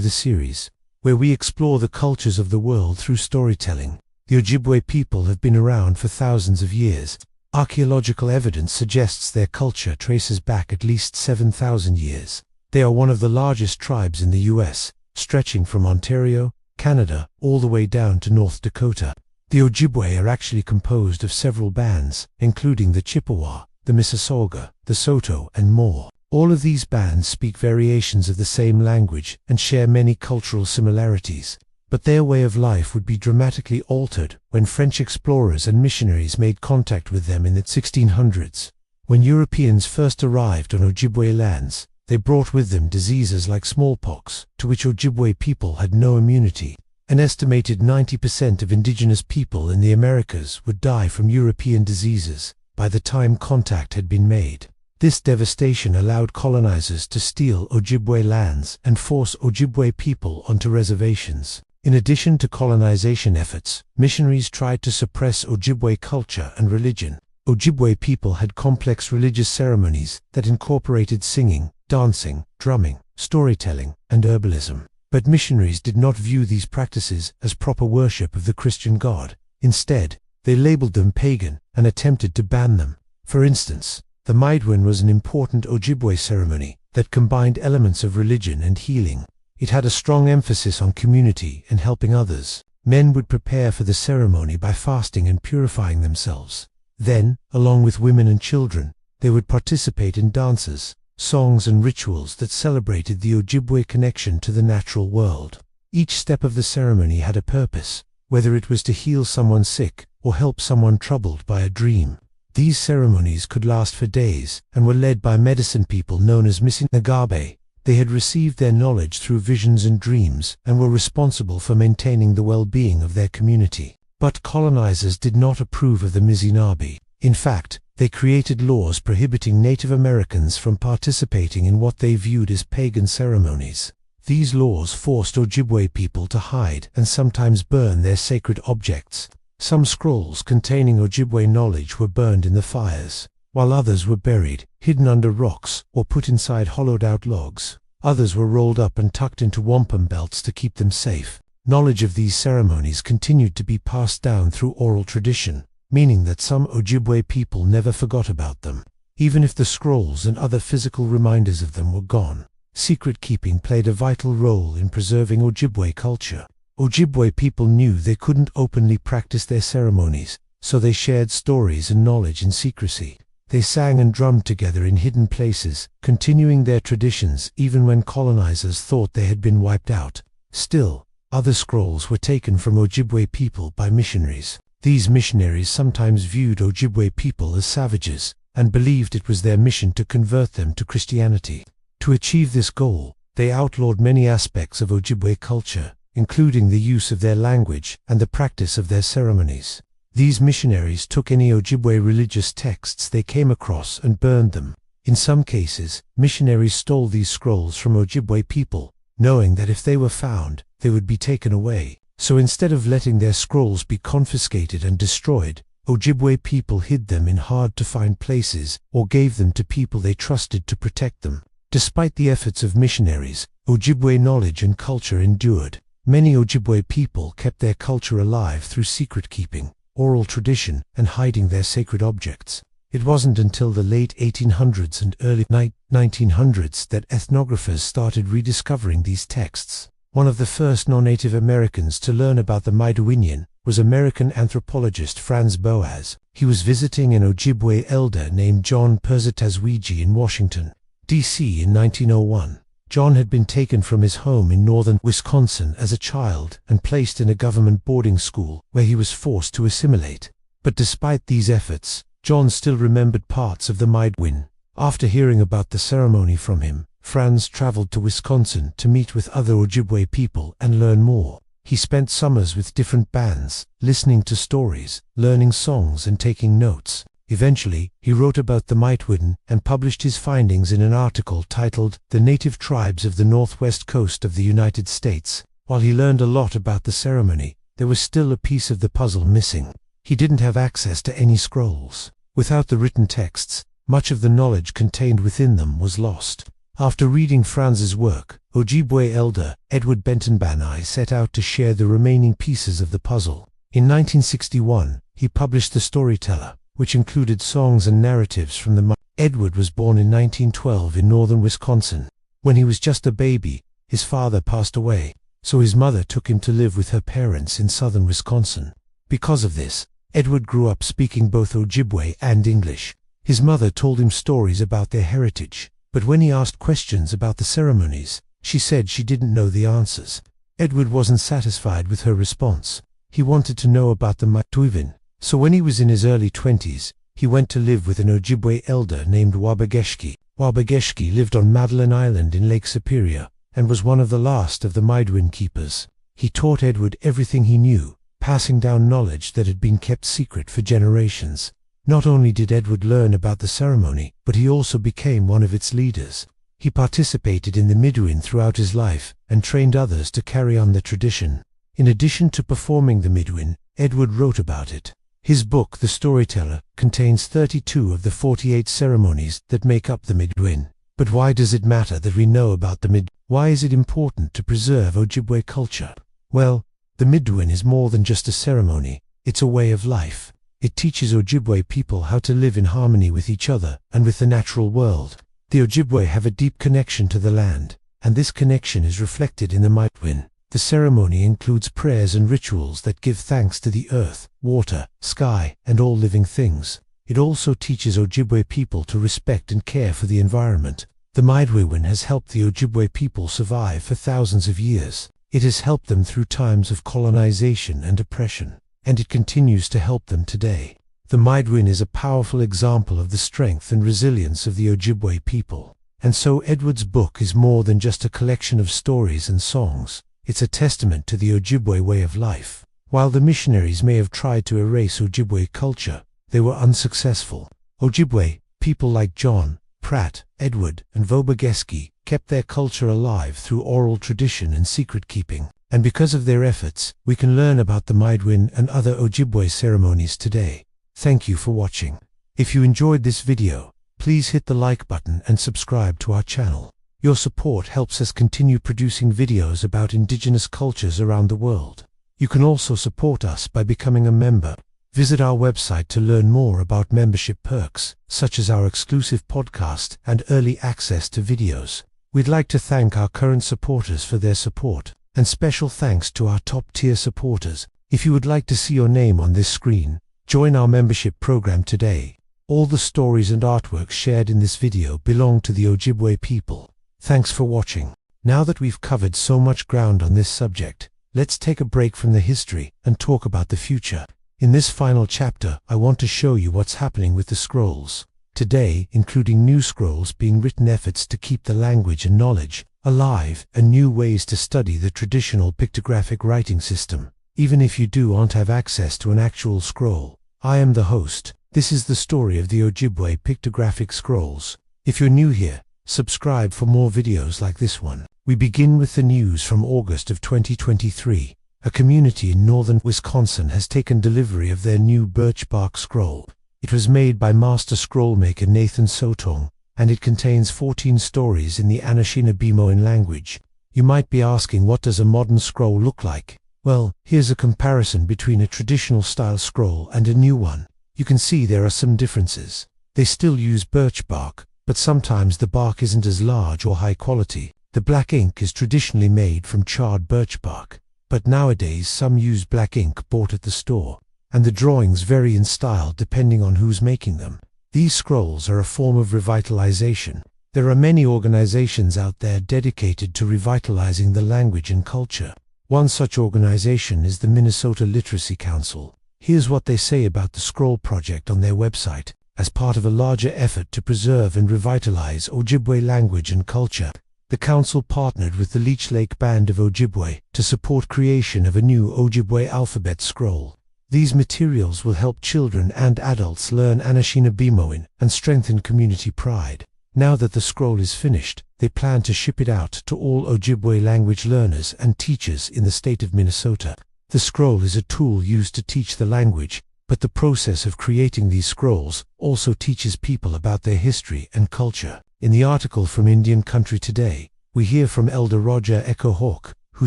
the series, where we explore the cultures of the world through storytelling. The Ojibwe people have been around for thousands of years. Archaeological evidence suggests their culture traces back at least 7,000 years. They are one of the largest tribes in the U.S., stretching from Ontario, Canada, all the way down to North Dakota. The Ojibwe are actually composed of several bands, including the Chippewa, the Mississauga, the Saulteaux, and more. All of these bands speak variations of the same language and share many cultural similarities. But their way of life would be dramatically altered when French explorers and missionaries made contact with them in the 1600s. When Europeans first arrived on Ojibwe lands, they brought with them diseases like smallpox, to which Ojibwe people had no immunity. An estimated 90% of indigenous people in the Americas would die from European diseases by the time contact had been made. This devastation allowed colonizers to steal Ojibwe lands and force Ojibwe people onto reservations. In addition to colonization efforts, missionaries tried to suppress Ojibwe culture and religion. Ojibwe people had complex religious ceremonies that incorporated singing, dancing, drumming, storytelling, and herbalism. But missionaries did not view these practices as proper worship of the Christian God. Instead, they labeled them pagan and attempted to ban them. For instance, the Midewiwin was an important Ojibwe ceremony that combined elements of religion and healing. It had a strong emphasis on community and helping others. Men would prepare for the ceremony by fasting and purifying themselves. Then, along with women and children, they would participate in dances, songs, and rituals that celebrated the Ojibwe connection to the natural world. Each step of the ceremony had a purpose, whether it was to heal someone sick or help someone troubled by a dream. These ceremonies could last for days and were led by medicine people known as Anishinaabe. They had received their knowledge through visions and dreams and were responsible for maintaining the well-being of their community. But colonizers did not approve of the Anishinaabe. In fact, they created laws prohibiting Native Americans from participating in what they viewed as pagan ceremonies. These laws forced Ojibwe people to hide and sometimes burn their sacred objects. Some scrolls containing Ojibwe knowledge were burned in the fires, while others were buried, hidden under rocks, or put inside hollowed-out logs. Others were rolled up and tucked into wampum belts to keep them safe. Knowledge of these ceremonies continued to be passed down through oral tradition, meaning that some Ojibwe people never forgot about them. Even if the scrolls and other physical reminders of them were gone, secret keeping played a vital role in preserving Ojibwe culture. Ojibwe people knew they couldn't openly practice their ceremonies, so they shared stories and knowledge in secrecy. They sang and drummed together in hidden places, continuing their traditions even when colonizers thought they had been wiped out. Still, other scrolls were taken from Ojibwe people by missionaries. These missionaries sometimes viewed Ojibwe people as savages and believed it was their mission to convert them to Christianity. To achieve this goal, they outlawed many aspects of Ojibwe culture, including the use of their language and the practice of their ceremonies. These missionaries took any Ojibwe religious texts they came across and burned them. In some cases, missionaries stole these scrolls from Ojibwe people, knowing that if they were found, they would be taken away. So instead of letting their scrolls be confiscated and destroyed, Ojibwe people hid them in hard-to-find places or gave them to people they trusted to protect them. Despite the efforts of missionaries, Ojibwe knowledge and culture endured. Many Ojibwe people kept their culture alive through secret keeping, oral tradition, and hiding their sacred objects. It wasn't until the late 1800s and early 1900s that ethnographers started rediscovering these texts. One of the first non-Native Americans to learn about the Midewiwin was American anthropologist Franz Boas. He was visiting an Ojibwe elder named John Perzetazwiji in Washington, D.C. in 1901. John had been taken from his home in northern Wisconsin as a child and placed in a government boarding school where he was forced to assimilate. But despite these efforts, John still remembered parts of the Midewiwin. After hearing about the ceremony from him, Franz traveled to Wisconsin to meet with other Ojibwe people and learn more. He spent summers with different bands, listening to stories, learning songs and taking notes. Eventually, he wrote about the Midewiwin and published his findings in an article titled "The Native Tribes of the Northwest Coast of the United States." While he learned a lot about the ceremony, there was still a piece of the puzzle missing. He didn't have access to any scrolls. Without the written texts, much of the knowledge contained within them was lost. After reading Franz's work, Ojibwe elder Edward Bentonbanai set out to share the remaining pieces of the puzzle. In 1961, he published The Storyteller, which included songs and narratives from the Edward was born in 1912 in northern Wisconsin. When he was just a baby, his father passed away, so his mother took him to live with her parents in southern Wisconsin. Because of this, Edward grew up speaking both Ojibwe and English. His mother told him stories about their heritage, but when he asked questions about the ceremonies, she said she didn't know the answers. Edward wasn't satisfied with her response. He wanted to know about the Midewiwin. So when he was in his early 20s, he went to live with an Ojibwe elder named Wabageshki. Wabageshki lived on Madeline Island in Lake Superior and was one of the last of the Midewiwin keepers. He taught Edward everything he knew, passing down knowledge that had been kept secret for generations. Not only did Edward learn about the ceremony, but he also became one of its leaders. He participated in the Midewiwin throughout his life and trained others to carry on the tradition. In addition to performing the Midewiwin, Edward wrote about it. His book, The Storyteller, contains 32 of the 48 ceremonies that make up the Midewiwin. But why does it matter that we know about the Midewiwin? Why is it important to preserve Ojibwe culture? Well, the Midewiwin is more than just a ceremony, it's a way of life. It teaches Ojibwe people how to live in harmony with each other and with the natural world. The Ojibwe have a deep connection to the land, and this connection is reflected in the Midewiwin. The ceremony includes prayers and rituals that give thanks to the earth, water, sky, and all living things. It also teaches Ojibwe people to respect and care for the environment. The Midewiwin has helped the Ojibwe people survive for thousands of years. It has helped them through times of colonization and oppression, and it continues to help them today. The Midewiwin is a powerful example of the strength and resilience of the Ojibwe people. And so Edward's book is more than just a collection of stories and songs. It's a testament to the Ojibwe way of life. While the missionaries may have tried to erase Ojibwe culture, they were unsuccessful. Ojibwe, people like John, Pratt, Edward, and Wabageshki kept their culture alive through oral tradition and secret keeping. And because of their efforts, we can learn about the Midewiwin and other Ojibwe ceremonies today. Thank you for watching. If you enjoyed this video, please hit the like button and subscribe to our channel. Your support helps us continue producing videos about Indigenous cultures around the world. You can also support us by becoming a member. Visit our website to learn more about membership perks, such as our exclusive podcast and early access to videos. We'd like to thank our current supporters for their support, and special thanks to our top-tier supporters. If you would like to see your name on this screen, join our membership program today. All the stories and artworks shared in this video belong to the Ojibwe people. Thanks for watching. Now that we've covered so much ground on this subject, let's take a break from the history and talk about the future. In this final chapter, I want to show you what's happening with the scrolls today, including new scrolls being written, efforts to keep the language and knowledge alive, and new ways to study the traditional pictographic writing system. Even if you don't have access to an actual scroll, I am the host. This is the story of the Ojibwe pictographic scrolls. If you're new here, subscribe for more videos like this one. We begin with the news from August of 2023. A community in northern Wisconsin has taken delivery of their new birch bark scroll. It was made by master scrollmaker Nathan Sotong, and it contains 14 stories in the Anishinaabe language. You might be asking, what does a modern scroll look like? Well, here's a comparison between a traditional style scroll and a new one. You can see there are some differences. They still use birch bark, but sometimes the bark isn't as large or high quality. The black ink is traditionally made from charred birch bark, but nowadays some use black ink bought at the store. and the drawings vary in style depending on who's making them. These scrolls are a form of revitalization. There are many organizations out there dedicated to revitalizing the language and culture. One such organization is the Minnesota Literacy Council. Here's what they say about the Scroll Project on their website. As part of a larger effort to preserve and revitalize Ojibwe language and culture, the council partnered with the Leech Lake Band of Ojibwe to support creation of a new Ojibwe alphabet scroll. These materials will help children and adults learn Anishinaabe and strengthen community pride. Now that the scroll is finished, they plan to ship it out to all Ojibwe language learners and teachers in the state of Minnesota. The scroll is a tool used to teach the language, but the process of creating these scrolls also teaches people about their history and culture. In the article from Indian Country Today, we hear from Elder Roger Echo Hawk, who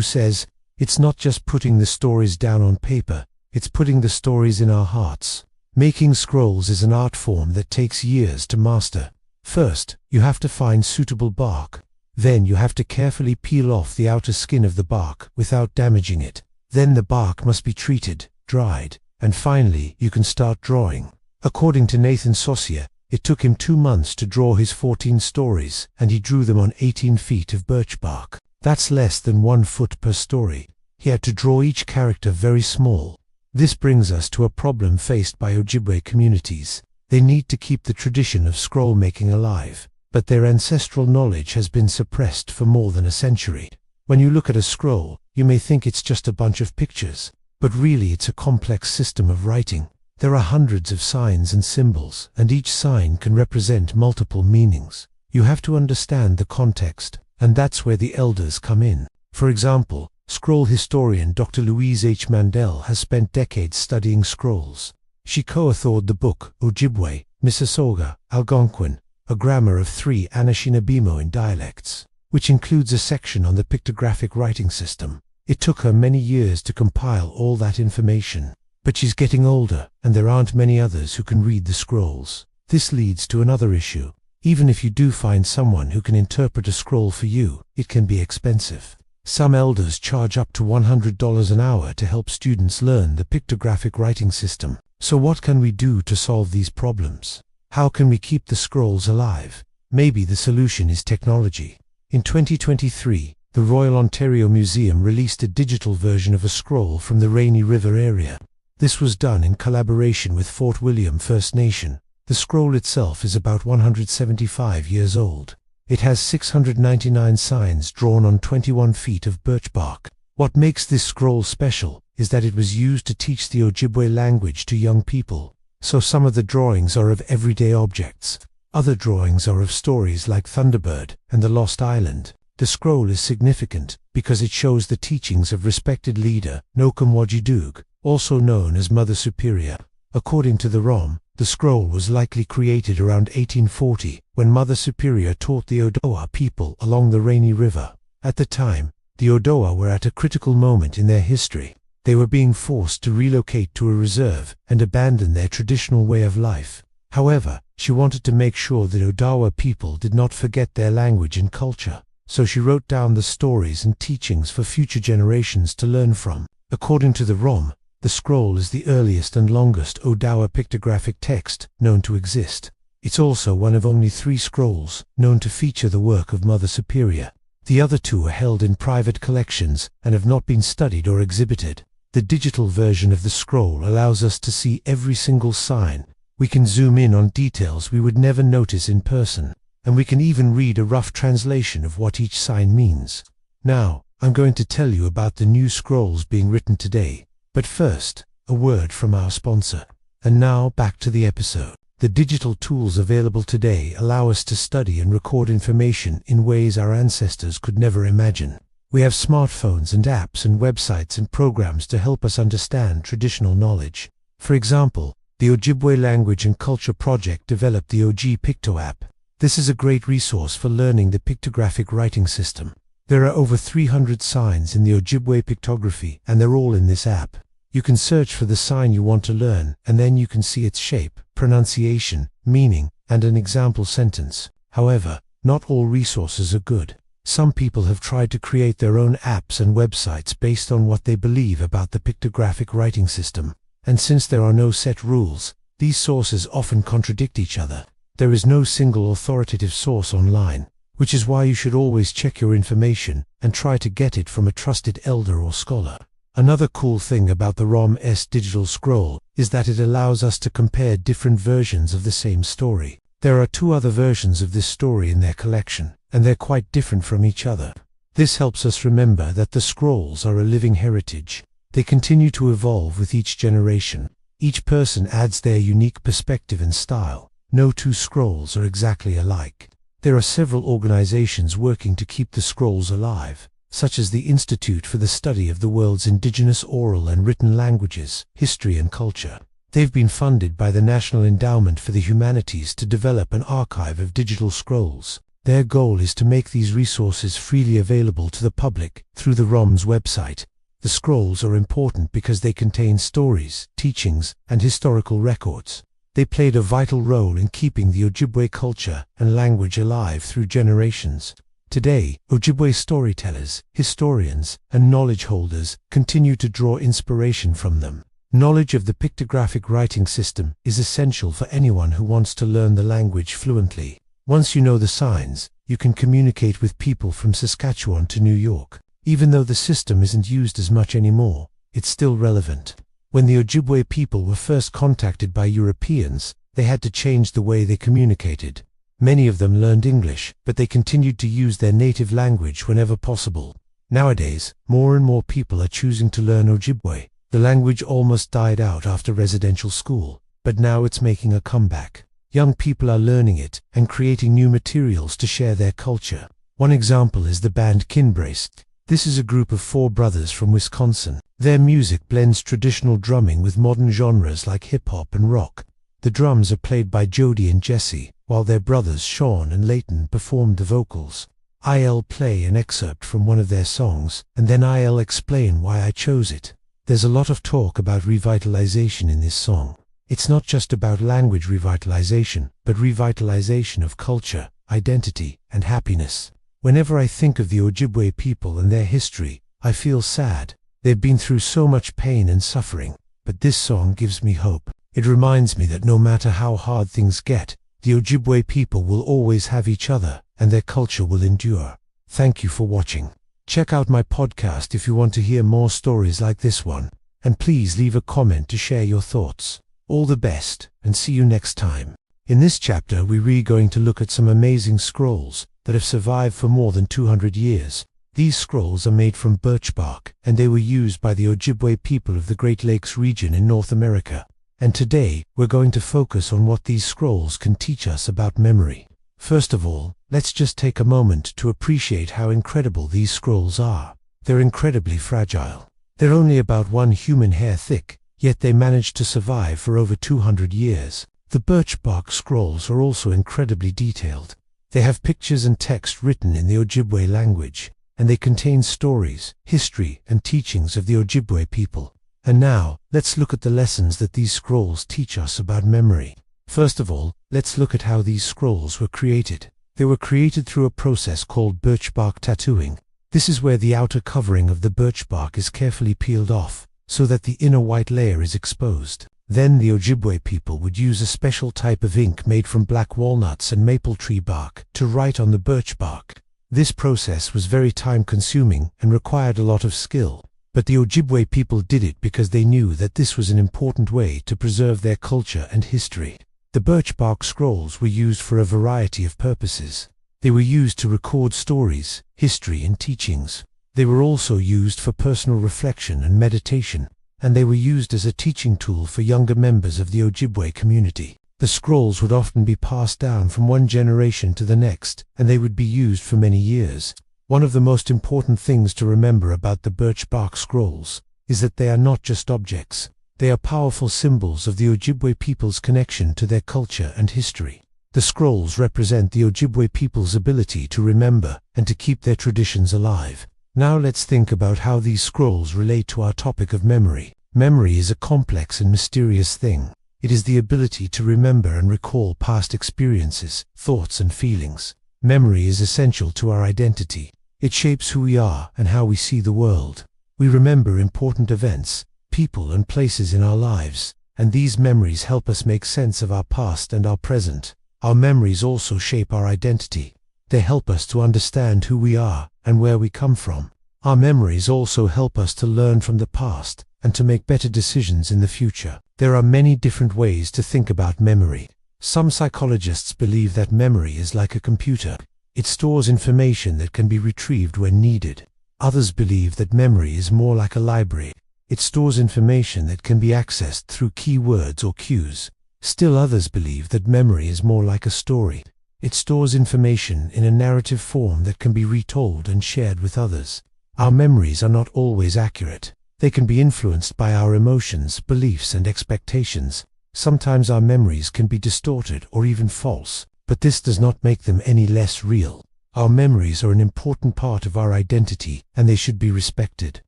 says, "It's not just putting the stories down on paper, it's putting the stories in our hearts." Making scrolls is an art form that takes years to master. First, you have to find suitable bark. Then you have to carefully peel off the outer skin of the bark without damaging it. Then the bark must be treated, dried, and finally you can start drawing. According to Nathan Saucier, it took him 2 months to draw his 14 stories, and he drew them on 18 feet of birch bark. That's less than 1 foot per story. He had to draw each character very small. This brings us to a problem faced by Ojibwe communities. They need to keep the tradition of scroll making alive, but their ancestral knowledge has been suppressed for more than a century. When you look at a scroll, you may think it's just a bunch of pictures, but really it's a complex system of writing. There are hundreds of signs and symbols, and each sign can represent multiple meanings. You have to understand the context, and that's where the elders come in. For example, scroll historian Dr. Louise H. Mandel has spent decades studying scrolls. She co-authored the book Ojibwe, Mississauga, Algonquin, a grammar of 3 Anishinaabe dialects, which includes a section on the pictographic writing system. It took her many years to compile all that information, but she's getting older, and there aren't many others who can read the scrolls. This leads to another issue. Even if you do find someone who can interpret a scroll for you, it can be expensive. Some elders charge up to $100 an hour to help students learn the pictographic writing system. So what can we do to solve these problems? How can we keep the scrolls alive? Maybe the solution is technology. In 2023, the Royal Ontario Museum released a digital version of a scroll from the Rainy River area. This was done in collaboration with Fort William First Nation. The scroll itself is about 175 years old. It has 699 signs drawn on 21 feet of birch bark. What makes this scroll special is that it was used to teach the Ojibwe language to young people. So some of the drawings are of everyday objects. Other drawings are of stories like Thunderbird and the Lost Island. The scroll is significant because it shows the teachings of respected leader Nokamwajidug, also known as Mother Superior. According to the ROM, the scroll was likely created around 1840 when Mother Superior taught the Odawa people along the Rainy River. At the time, the Odawa were at a critical moment in their history. They were being forced to relocate to a reserve and abandon their traditional way of life. However, she wanted to make sure that Odawa people did not forget their language and culture. So she wrote down the stories and teachings for future generations to learn from. According to the ROM, the scroll is the earliest and longest Odawa pictographic text known to exist. It's also one of only 3 scrolls known to feature the work of Mother Superior. The other 2 are held in private collections and have not been studied or exhibited. The digital version of the scroll allows us to see every single sign. We can zoom in on details we would never notice in person, and we can even read a rough translation of what each sign means. Now, I'm going to tell you about the new scrolls being written today. But first, a word from our sponsor. And now back to the episode. The digital tools available today allow us to study and record information in ways our ancestors could never imagine. We have smartphones and apps and websites and programs to help us understand traditional knowledge. For example, the Ojibwe Language and Culture Project developed the OG Picto app. This is a great resource for learning the pictographic writing system. There are over 300 signs in the Ojibwe pictography, and they're all in this app. You can search for the sign you want to learn, and then you can see its shape, pronunciation, meaning, and an example sentence. However, not all resources are good. Some people have tried to create their own apps and websites based on what they believe about the pictographic writing system, And since there are no set rules, these sources often contradict each other. There is no single authoritative source online, which is why you should always check your information and try to get it from a trusted elder or scholar. Another cool thing about the ROM-S digital scroll is that it allows us to compare different versions of the same story. There are 2 other versions of this story in their collection, and they're quite different from each other. This helps us remember that the scrolls are a living heritage. They continue to evolve with each generation. Each person adds their unique perspective and style. No 2 scrolls are exactly alike. There are several organizations working to keep the scrolls alive, such as the Institute for the Study of the World's Indigenous Oral and Written Languages, History and Culture. They've been funded by the National Endowment for the Humanities to develop an archive of digital scrolls. Their goal is to make these resources freely available to the public through the ROM's website. The scrolls are important because they contain stories, teachings, and historical records. They played a vital role in keeping the Ojibwe culture and language alive through generations. Today, Ojibwe storytellers, historians, and knowledge holders continue to draw inspiration from them. Knowledge of the pictographic writing system is essential for anyone who wants to learn the language fluently. Once you know the signs, you can communicate with people from Saskatchewan to New York. Even though the system isn't used as much anymore, it's still relevant. When the Ojibwe people were first contacted by Europeans, they had to change the way they communicated. Many of them learned English, but they continued to use their native language whenever possible. Nowadays, more and more people are choosing to learn Ojibwe. The language almost died out after residential school, but now it's making a comeback. Young people are learning it and creating new materials to share their culture. One example is the band Kinbrace. This is a group of 4 brothers from Wisconsin. Their music blends traditional drumming with modern genres like hip-hop and rock. The drums are played by Jody and Jesse, while their brothers Sean and Leighton performed the vocals. I'll play an excerpt from one of their songs, and then I'll explain why I chose it. There's a lot of talk about revitalization in this song. It's not just about language revitalization, but revitalization of culture, identity, and happiness. Whenever I think of the Ojibwe people and their history, I feel sad. They've been through so much pain and suffering, but this song gives me hope. It reminds me that no matter how hard things get, the Ojibwe people will always have each other, and their culture will endure. Thank you for watching. Check out my podcast if you want to hear more stories like this one, and please leave a comment to share your thoughts. All the best, and see you next time. In this chapter we're going to look at some amazing scrolls that have survived for more than 200 years. These scrolls are made from birch bark, and they were used by the Ojibwe people of the Great Lakes region in North America. And today, we're going to focus on what these scrolls can teach us about memory. First of all, let's just take a moment to appreciate how incredible these scrolls are. They're incredibly fragile. They're only about 1 human hair thick, yet they managed to survive for over 200 years. The birch bark scrolls are also incredibly detailed. They have pictures and text written in the Ojibwe language, and they contain stories, history, and teachings of the Ojibwe people. And now, let's look at the lessons that these scrolls teach us about memory. First of all, let's look at how these scrolls were created. They were created through a process called birch bark tattooing. This is where the outer covering of the birch bark is carefully peeled off, so that the inner white layer is exposed. Then the Ojibwe people would use a special type of ink made from black walnuts and maple tree bark to write on the birch bark. This process was very time-consuming and required a lot of skill. But the Ojibwe people did it because they knew that this was an important way to preserve their culture and history. The birch bark scrolls were used for a variety of purposes. They were used to record stories, history, and teachings. They were also used for personal reflection and meditation, and they were used as a teaching tool for younger members of the Ojibwe community. The scrolls would often be passed down from one generation to the next, and they would be used for many years. One of the most important things to remember about the birch bark scrolls is that they are not just objects. They are powerful symbols of the Ojibwe people's connection to their culture and history. The scrolls represent the Ojibwe people's ability to remember and to keep their traditions alive. Now let's think about how these scrolls relate to our topic of memory. Memory is a complex and mysterious thing. It is the ability to remember and recall past experiences, thoughts, and feelings. Memory is essential to our identity. It shapes who we are and how we see the world. We remember important events, people and places in our lives, and these memories help us make sense of our past and our present. Our memories also shape our identity. They help us to understand who we are and where we come from. Our memories also help us to learn from the past and to make better decisions in the future. There are many different ways to think about memory. Some psychologists believe that memory is like a computer. It stores information that can be retrieved when needed. Others believe that memory is more like a library. It stores information that can be accessed through keywords or cues. Still others believe that memory is more like a story. It stores information in a narrative form that can be retold and shared with others. Our memories are not always accurate. They can be influenced by our emotions, beliefs, and expectations. Sometimes our memories can be distorted or even false, but this does not make them any less real. Our memories are an important part of our identity, and they should be respected.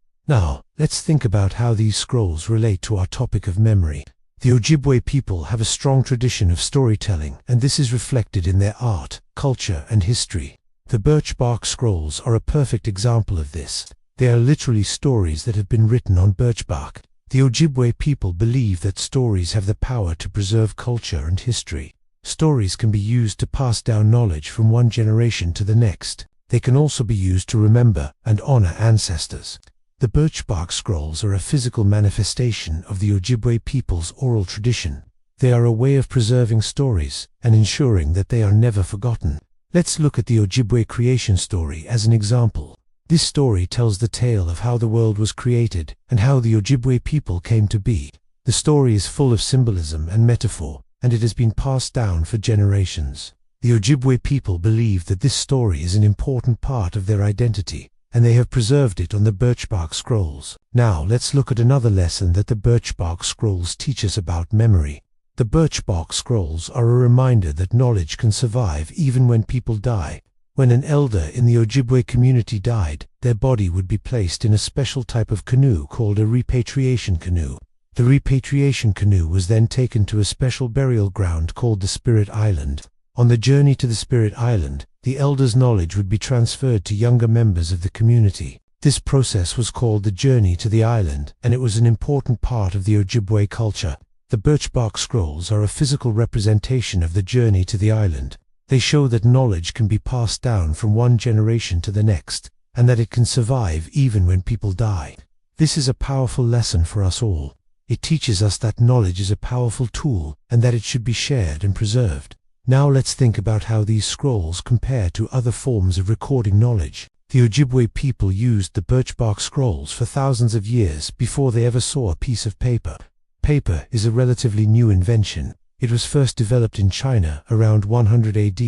Now, let's think about how these scrolls relate to our topic of memory. The Ojibwe people have a strong tradition of storytelling, and this is reflected in their art, culture, and history. The Birch Bark Scrolls are a perfect example of this. They are literally stories that have been written on birch bark. The Ojibwe people believe that stories have the power to preserve culture and history. Stories can be used to pass down knowledge from one generation to the next. They can also be used to remember and honor ancestors. The Birch Bark Scrolls are a physical manifestation of the Ojibwe people's oral tradition. They are a way of preserving stories and ensuring that they are never forgotten. Let's look at the Ojibwe creation story as an example. This story tells the tale of how the world was created and how the Ojibwe people came to be. The story is full of symbolism and metaphor, and it has been passed down for generations. The Ojibwe people believe that this story is an important part of their identity, and they have preserved it on the Birch Bark Scrolls. Now let's look at another lesson that the Birch Bark Scrolls teach us about memory. The Birch Bark Scrolls are a reminder that knowledge can survive even when people die. When an elder in the Ojibwe community died, their body would be placed in a special type of canoe called a repatriation canoe. The repatriation canoe was then taken to a special burial ground called the Spirit Island. On the journey to the Spirit Island, the elder's knowledge would be transferred to younger members of the community. This process was called the journey to the island, and it was an important part of the Ojibwe culture. The Birch Bark Scrolls are a physical representation of the journey to the island. They show that knowledge can be passed down from one generation to the next, and that it can survive even when people die. This is a powerful lesson for us all. It teaches us that knowledge is a powerful tool, and that it should be shared and preserved. Now let's think about how these scrolls compare to other forms of recording knowledge. The Ojibwe people used the Birch Bark Scrolls for thousands of years before they ever saw a piece of paper. Paper is a relatively new invention. It was first developed in China around 100 AD,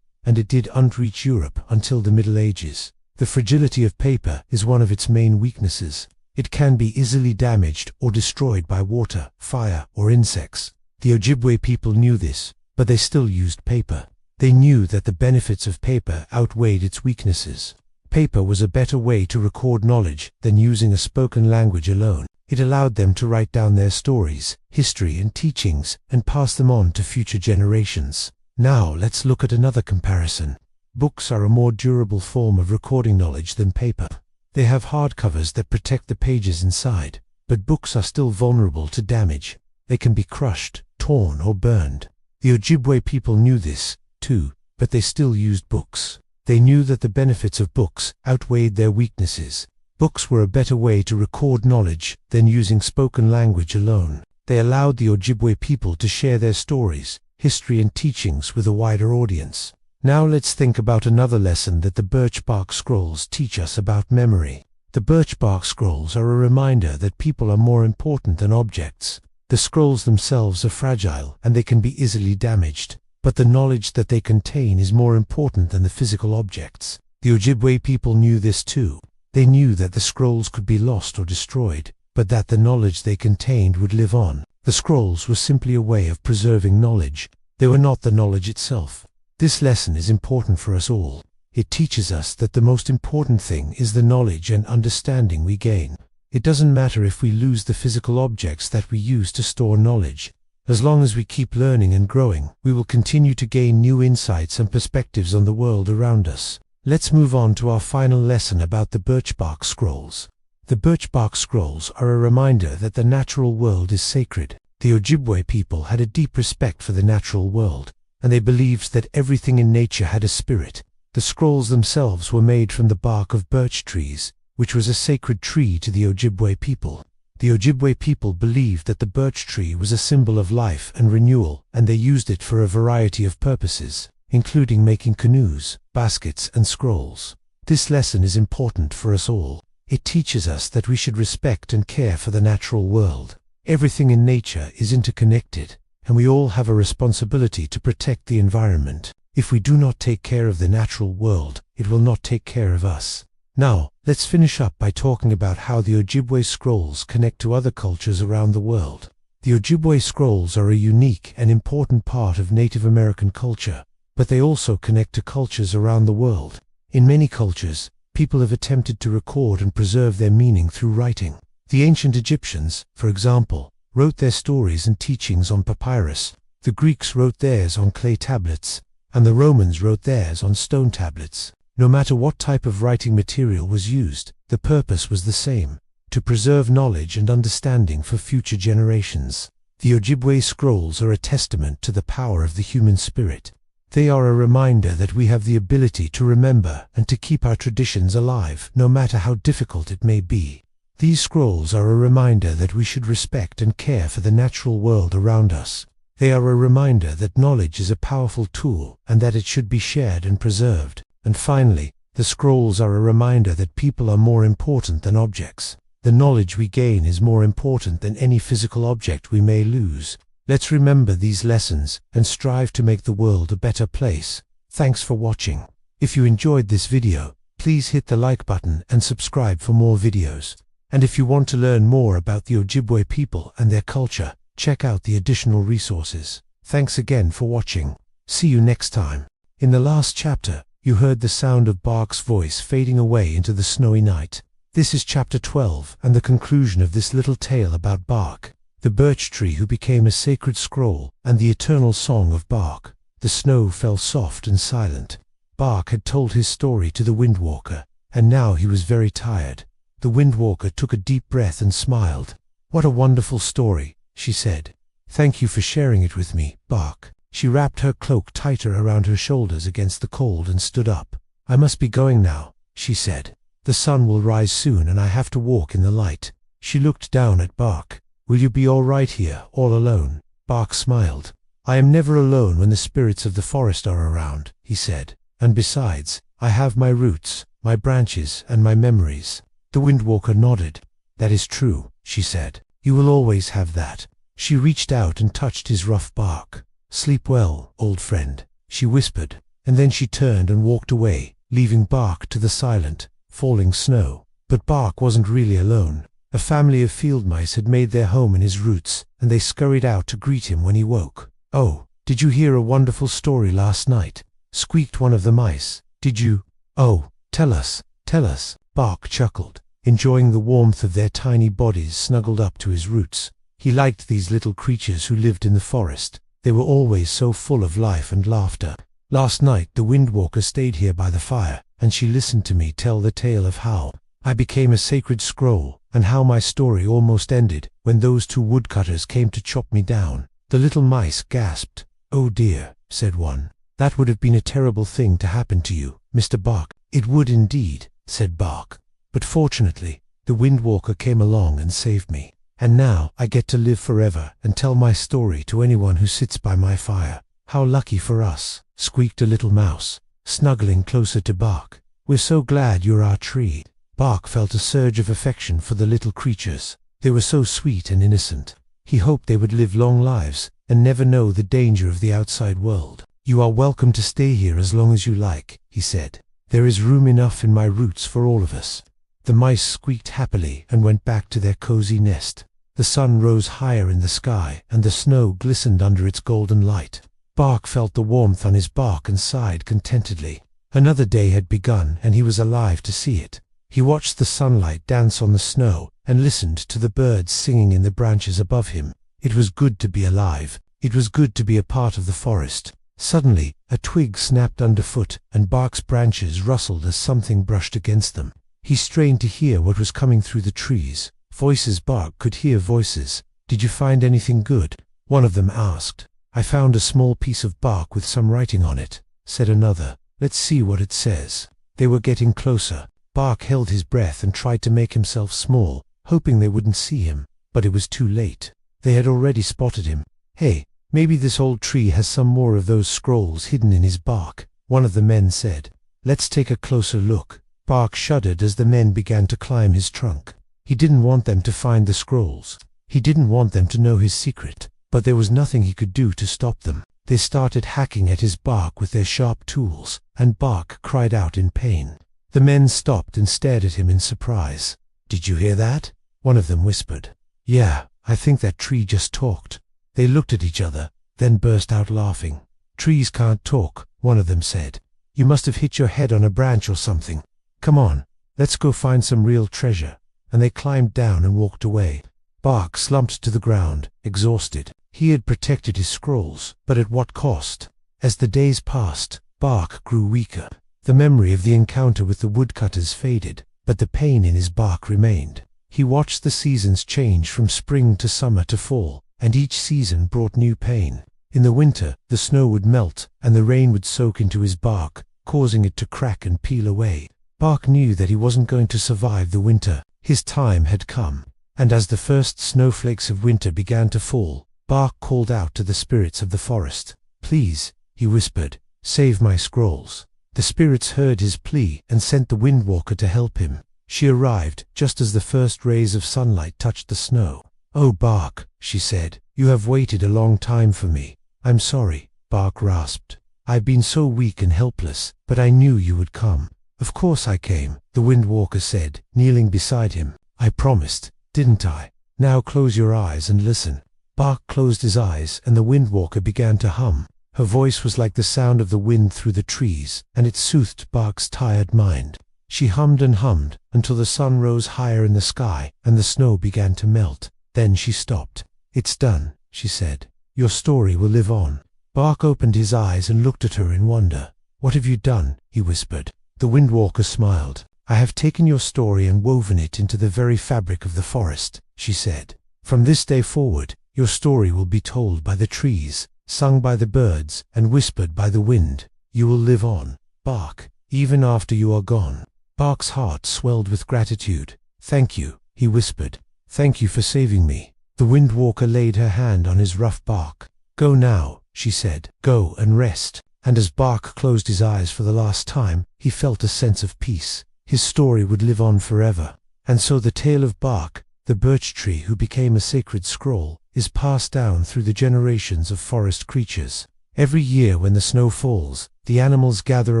and it didn't reach Europe until the Middle Ages. The fragility of paper is one of its main weaknesses. It can be easily damaged or destroyed by water, fire, or insects. The Ojibwe people knew this, but they still used paper. They knew that the benefits of paper outweighed its weaknesses. Paper was a better way to record knowledge than using a spoken language alone. It allowed them to write down their stories, history, and teachings, and pass them on to future generations. Now let's look at another comparison. Books are a more durable form of recording knowledge than paper. They have hardcovers that protect the pages inside, but books are still vulnerable to damage. They can be crushed, torn, or burned. The Ojibwe people knew this, too, but they still used books. They knew that the benefits of books outweighed their weaknesses. Books were a better way to record knowledge than using spoken language alone. They allowed the Ojibwe people to share their stories, history, and teachings with a wider audience. Now let's think about another lesson that the Birch Bark Scrolls teach us about memory. The Birch Bark Scrolls are a reminder that people are more important than objects. The scrolls themselves are fragile and they can be easily damaged, but the knowledge that they contain is more important than the physical objects. The Ojibwe people knew this too. They knew that the scrolls could be lost or destroyed, but that the knowledge they contained would live on. The scrolls were simply a way of preserving knowledge. They were not the knowledge itself. This lesson is important for us all. It teaches us that the most important thing is the knowledge and understanding we gain. It doesn't matter if we lose the physical objects that we use to store knowledge. As long as we keep learning and growing, we will continue to gain new insights and perspectives on the world around us. Let's move on to our final lesson about the Birch Bark Scrolls. The birch bark scrolls are a reminder that the natural world is sacred. The Ojibwe people had a deep respect for the natural world, and they believed that everything in nature had a spirit. The scrolls themselves were made from the bark of birch trees, which was a sacred tree to the Ojibwe people. The Ojibwe people believed that the birch tree was a symbol of life and renewal, and they used it for a variety of purposes, including making canoes, baskets, and scrolls. This lesson is important for us all. It teaches us that we should respect and care for the natural world. Everything in nature is interconnected, and we all have a responsibility to protect the environment. If we do not take care of the natural world, it will not take care of us. Now, let's finish up by talking about how the Ojibwe scrolls connect to other cultures around the world. The Ojibwe scrolls are a unique and important part of Native American culture, but they also connect to cultures around the world. In many cultures, people have attempted to record and preserve their meaning through writing. The ancient Egyptians, for example, wrote their stories and teachings on papyrus. The Greeks wrote theirs on clay tablets, and the Romans wrote theirs on stone tablets. No matter what type of writing material was used, the purpose was the same: to preserve knowledge and understanding for future generations. The Ojibwe scrolls are a testament to the power of the human spirit. They are a reminder that we have the ability to remember and to keep our traditions alive, no matter how difficult it may be. These scrolls are a reminder that we should respect and care for the natural world around us. They are a reminder that knowledge is a powerful tool and that it should be shared and preserved. And finally, the scrolls are a reminder that people are more important than objects. The knowledge we gain is more important than any physical object we may lose. Let's remember these lessons and strive to make the world a better place. Thanks for watching. If you enjoyed this video, please hit the like button and subscribe for more videos. And if you want to learn more about the Ojibwe people and their culture, check out the additional resources. Thanks again for watching. See you next time. In the last chapter, you heard the sound of Bark's voice fading away into the snowy night. This is chapter 12 and the conclusion of this little tale about Bark, the birch tree who became a sacred scroll, and the eternal song of Bark. The snow fell soft and silent. Bark had told his story to the Windwalker, and now he was very tired. The Windwalker took a deep breath and smiled. "What a wonderful story," she said. "Thank you for sharing it with me, Bark." She wrapped her cloak tighter around her shoulders against the cold and stood up. "I must be going now," she said. "The sun will rise soon and I have to walk in the light." She looked down at Bark. "Will you be all right here, all alone?" Bark smiled. "I am never alone when the spirits of the forest are around," he said. "And besides, I have my roots, my branches, and my memories." The Windwalker nodded. "That is true," she said. "You will always have that." She reached out and touched his rough bark. "Sleep well, old friend," she whispered, and then she turned and walked away, leaving Bark to the silent, falling snow. But Bark wasn't really alone. A family of field mice had made their home in his roots, and they scurried out to greet him when he woke. "Oh, did you hear a wonderful story last night?" squeaked one of the mice. "Did you? Oh, tell us, tell us." Bark chuckled, enjoying the warmth of their tiny bodies snuggled up to his roots. He liked these little creatures who lived in the forest. They were always so full of life and laughter. "Last night the Windwalker stayed here by the fire, and she listened to me tell the tale of how I became a sacred scroll, and how my story almost ended when those two woodcutters came to chop me down." The little mice gasped. "Oh dear," said one. "That would have been a terrible thing to happen to you, Mr. Bark." "It would indeed," said Bark. "But fortunately, the Windwalker came along and saved me. And now I get to live forever and tell my story to anyone who sits by my fire." "How lucky for us," squeaked a little mouse, snuggling closer to Bark. "We're so glad you're our tree." Bark felt a surge of affection for the little creatures. They were so sweet and innocent. He hoped they would live long lives and never know the danger of the outside world. "You are welcome to stay here as long as you like," he said. "There is room enough in my roots for all of us." The mice squeaked happily and went back to their cozy nest. The sun rose higher in the sky, and the snow glistened under its golden light. Bark felt the warmth on his bark and sighed contentedly. Another day had begun, and he was alive to see it. He watched the sunlight dance on the snow and listened to the birds singing in the branches above him. It was good to be alive. It was good to be a part of the forest. Suddenly, a twig snapped underfoot, and Bark's branches rustled as something brushed against them. He strained to hear what was coming through the trees. Voices. Bark could hear voices. "Did you find anything good?" one of them asked. "I found a small piece of bark with some writing on it," said another. "Let's see what it says." They were getting closer. Bark held his breath and tried to make himself small, hoping they wouldn't see him, but it was too late. They had already spotted him. "Hey, maybe this old tree has some more of those scrolls hidden in his bark," one of the men said. "Let's take a closer look." Bark shuddered as the men began to climb his trunk. He didn't want them to find the scrolls. He didn't want them to know his secret, but there was nothing he could do to stop them. They started hacking at his bark with their sharp tools, and Bark cried out in pain. The men stopped and stared at him in surprise. "Did you hear that?" one of them whispered. "Yeah, I think that tree just talked." They looked at each other, then burst out laughing. "Trees can't talk," one of them said. "You must have hit your head on a branch or something. Come on, let's go find some real treasure." And they climbed down and walked away. Bark slumped to the ground, exhausted. He had protected his scrolls, but at what cost? As the days passed, Bark grew weaker. The memory of the encounter with the woodcutters faded, but the pain in his bark remained. He watched the seasons change from spring to summer to fall, and each season brought new pain. In the winter, the snow would melt, and the rain would soak into his bark, causing it to crack and peel away. Bark knew that he wasn't going to survive the winter. His time had come. And as the first snowflakes of winter began to fall, Bark called out to the spirits of the forest. "Please," he whispered, "save my scrolls." The spirits heard his plea and sent the Windwalker to help him. She arrived just as the first rays of sunlight touched the snow. "Oh, Bark," she said, "you have waited a long time for me." "I'm sorry," Bark rasped. "I've been so weak and helpless, but I knew you would come." "Of course I came," the Windwalker said, kneeling beside him. "I promised, didn't I? Now close your eyes and listen." Bark closed his eyes and the Windwalker began to hum. Her voice was like the sound of the wind through the trees, and it soothed Bark's tired mind. She hummed and hummed until the sun rose higher in the sky and the snow began to melt. Then she stopped. "It's done," she said. "Your story will live on." Bark opened his eyes and looked at her in wonder. "What have you done?" he whispered. The Windwalker smiled. "I have taken your story and woven it into the very fabric of the forest," she said. "From this day forward, your story will be told by the trees, sung by the birds, and whispered by the wind. You will live on, Bark, even after you are gone." Bark's heart swelled with gratitude. "Thank you," he whispered. "Thank you for saving me." The Windwalker laid her hand on his rough bark. "Go now," she said. "Go and rest." And as Bark closed his eyes for the last time, he felt a sense of peace. His story would live on forever. And so the tale of Bark, the birch tree who became a sacred scroll, is passed down through the generations of forest creatures. Every year when the snow falls, the animals gather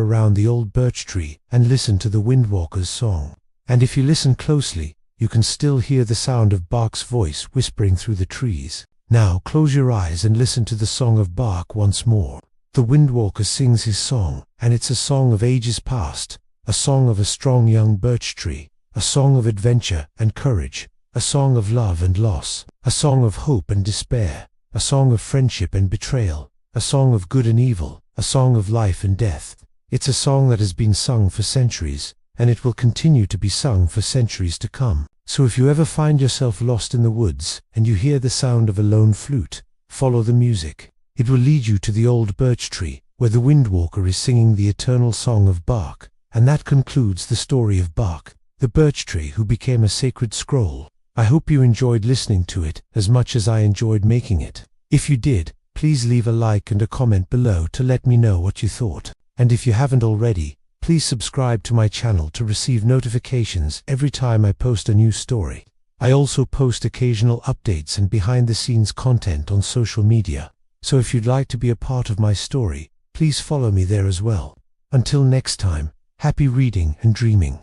around the old birch tree and listen to the Windwalker's song. And if you listen closely, you can still hear the sound of Bark's voice whispering through the trees. Now close your eyes and listen to the song of Bark once more. The Windwalker sings his song, and it's a song of ages past, a song of a strong young birch tree, a song of adventure and courage, a song of love and loss, a song of hope and despair, a song of friendship and betrayal, a song of good and evil, a song of life and death. It's a song that has been sung for centuries, and it will continue to be sung for centuries to come. So if you ever find yourself lost in the woods and you hear the sound of a lone flute, follow the music. It will lead you to the old birch tree, where the Windwalker is singing the eternal song of Bark. And that concludes the story of Bark, the birch tree who became a sacred scroll. I hope you enjoyed listening to it as much as I enjoyed making it. If you did, please leave a like and a comment below to let me know what you thought. And if you haven't already, please subscribe to my channel to receive notifications every time I post a new story. I also post occasional updates and behind-the-scenes content on social media. So if you'd like to be a part of my story, please follow me there as well. Until next time, happy reading and dreaming.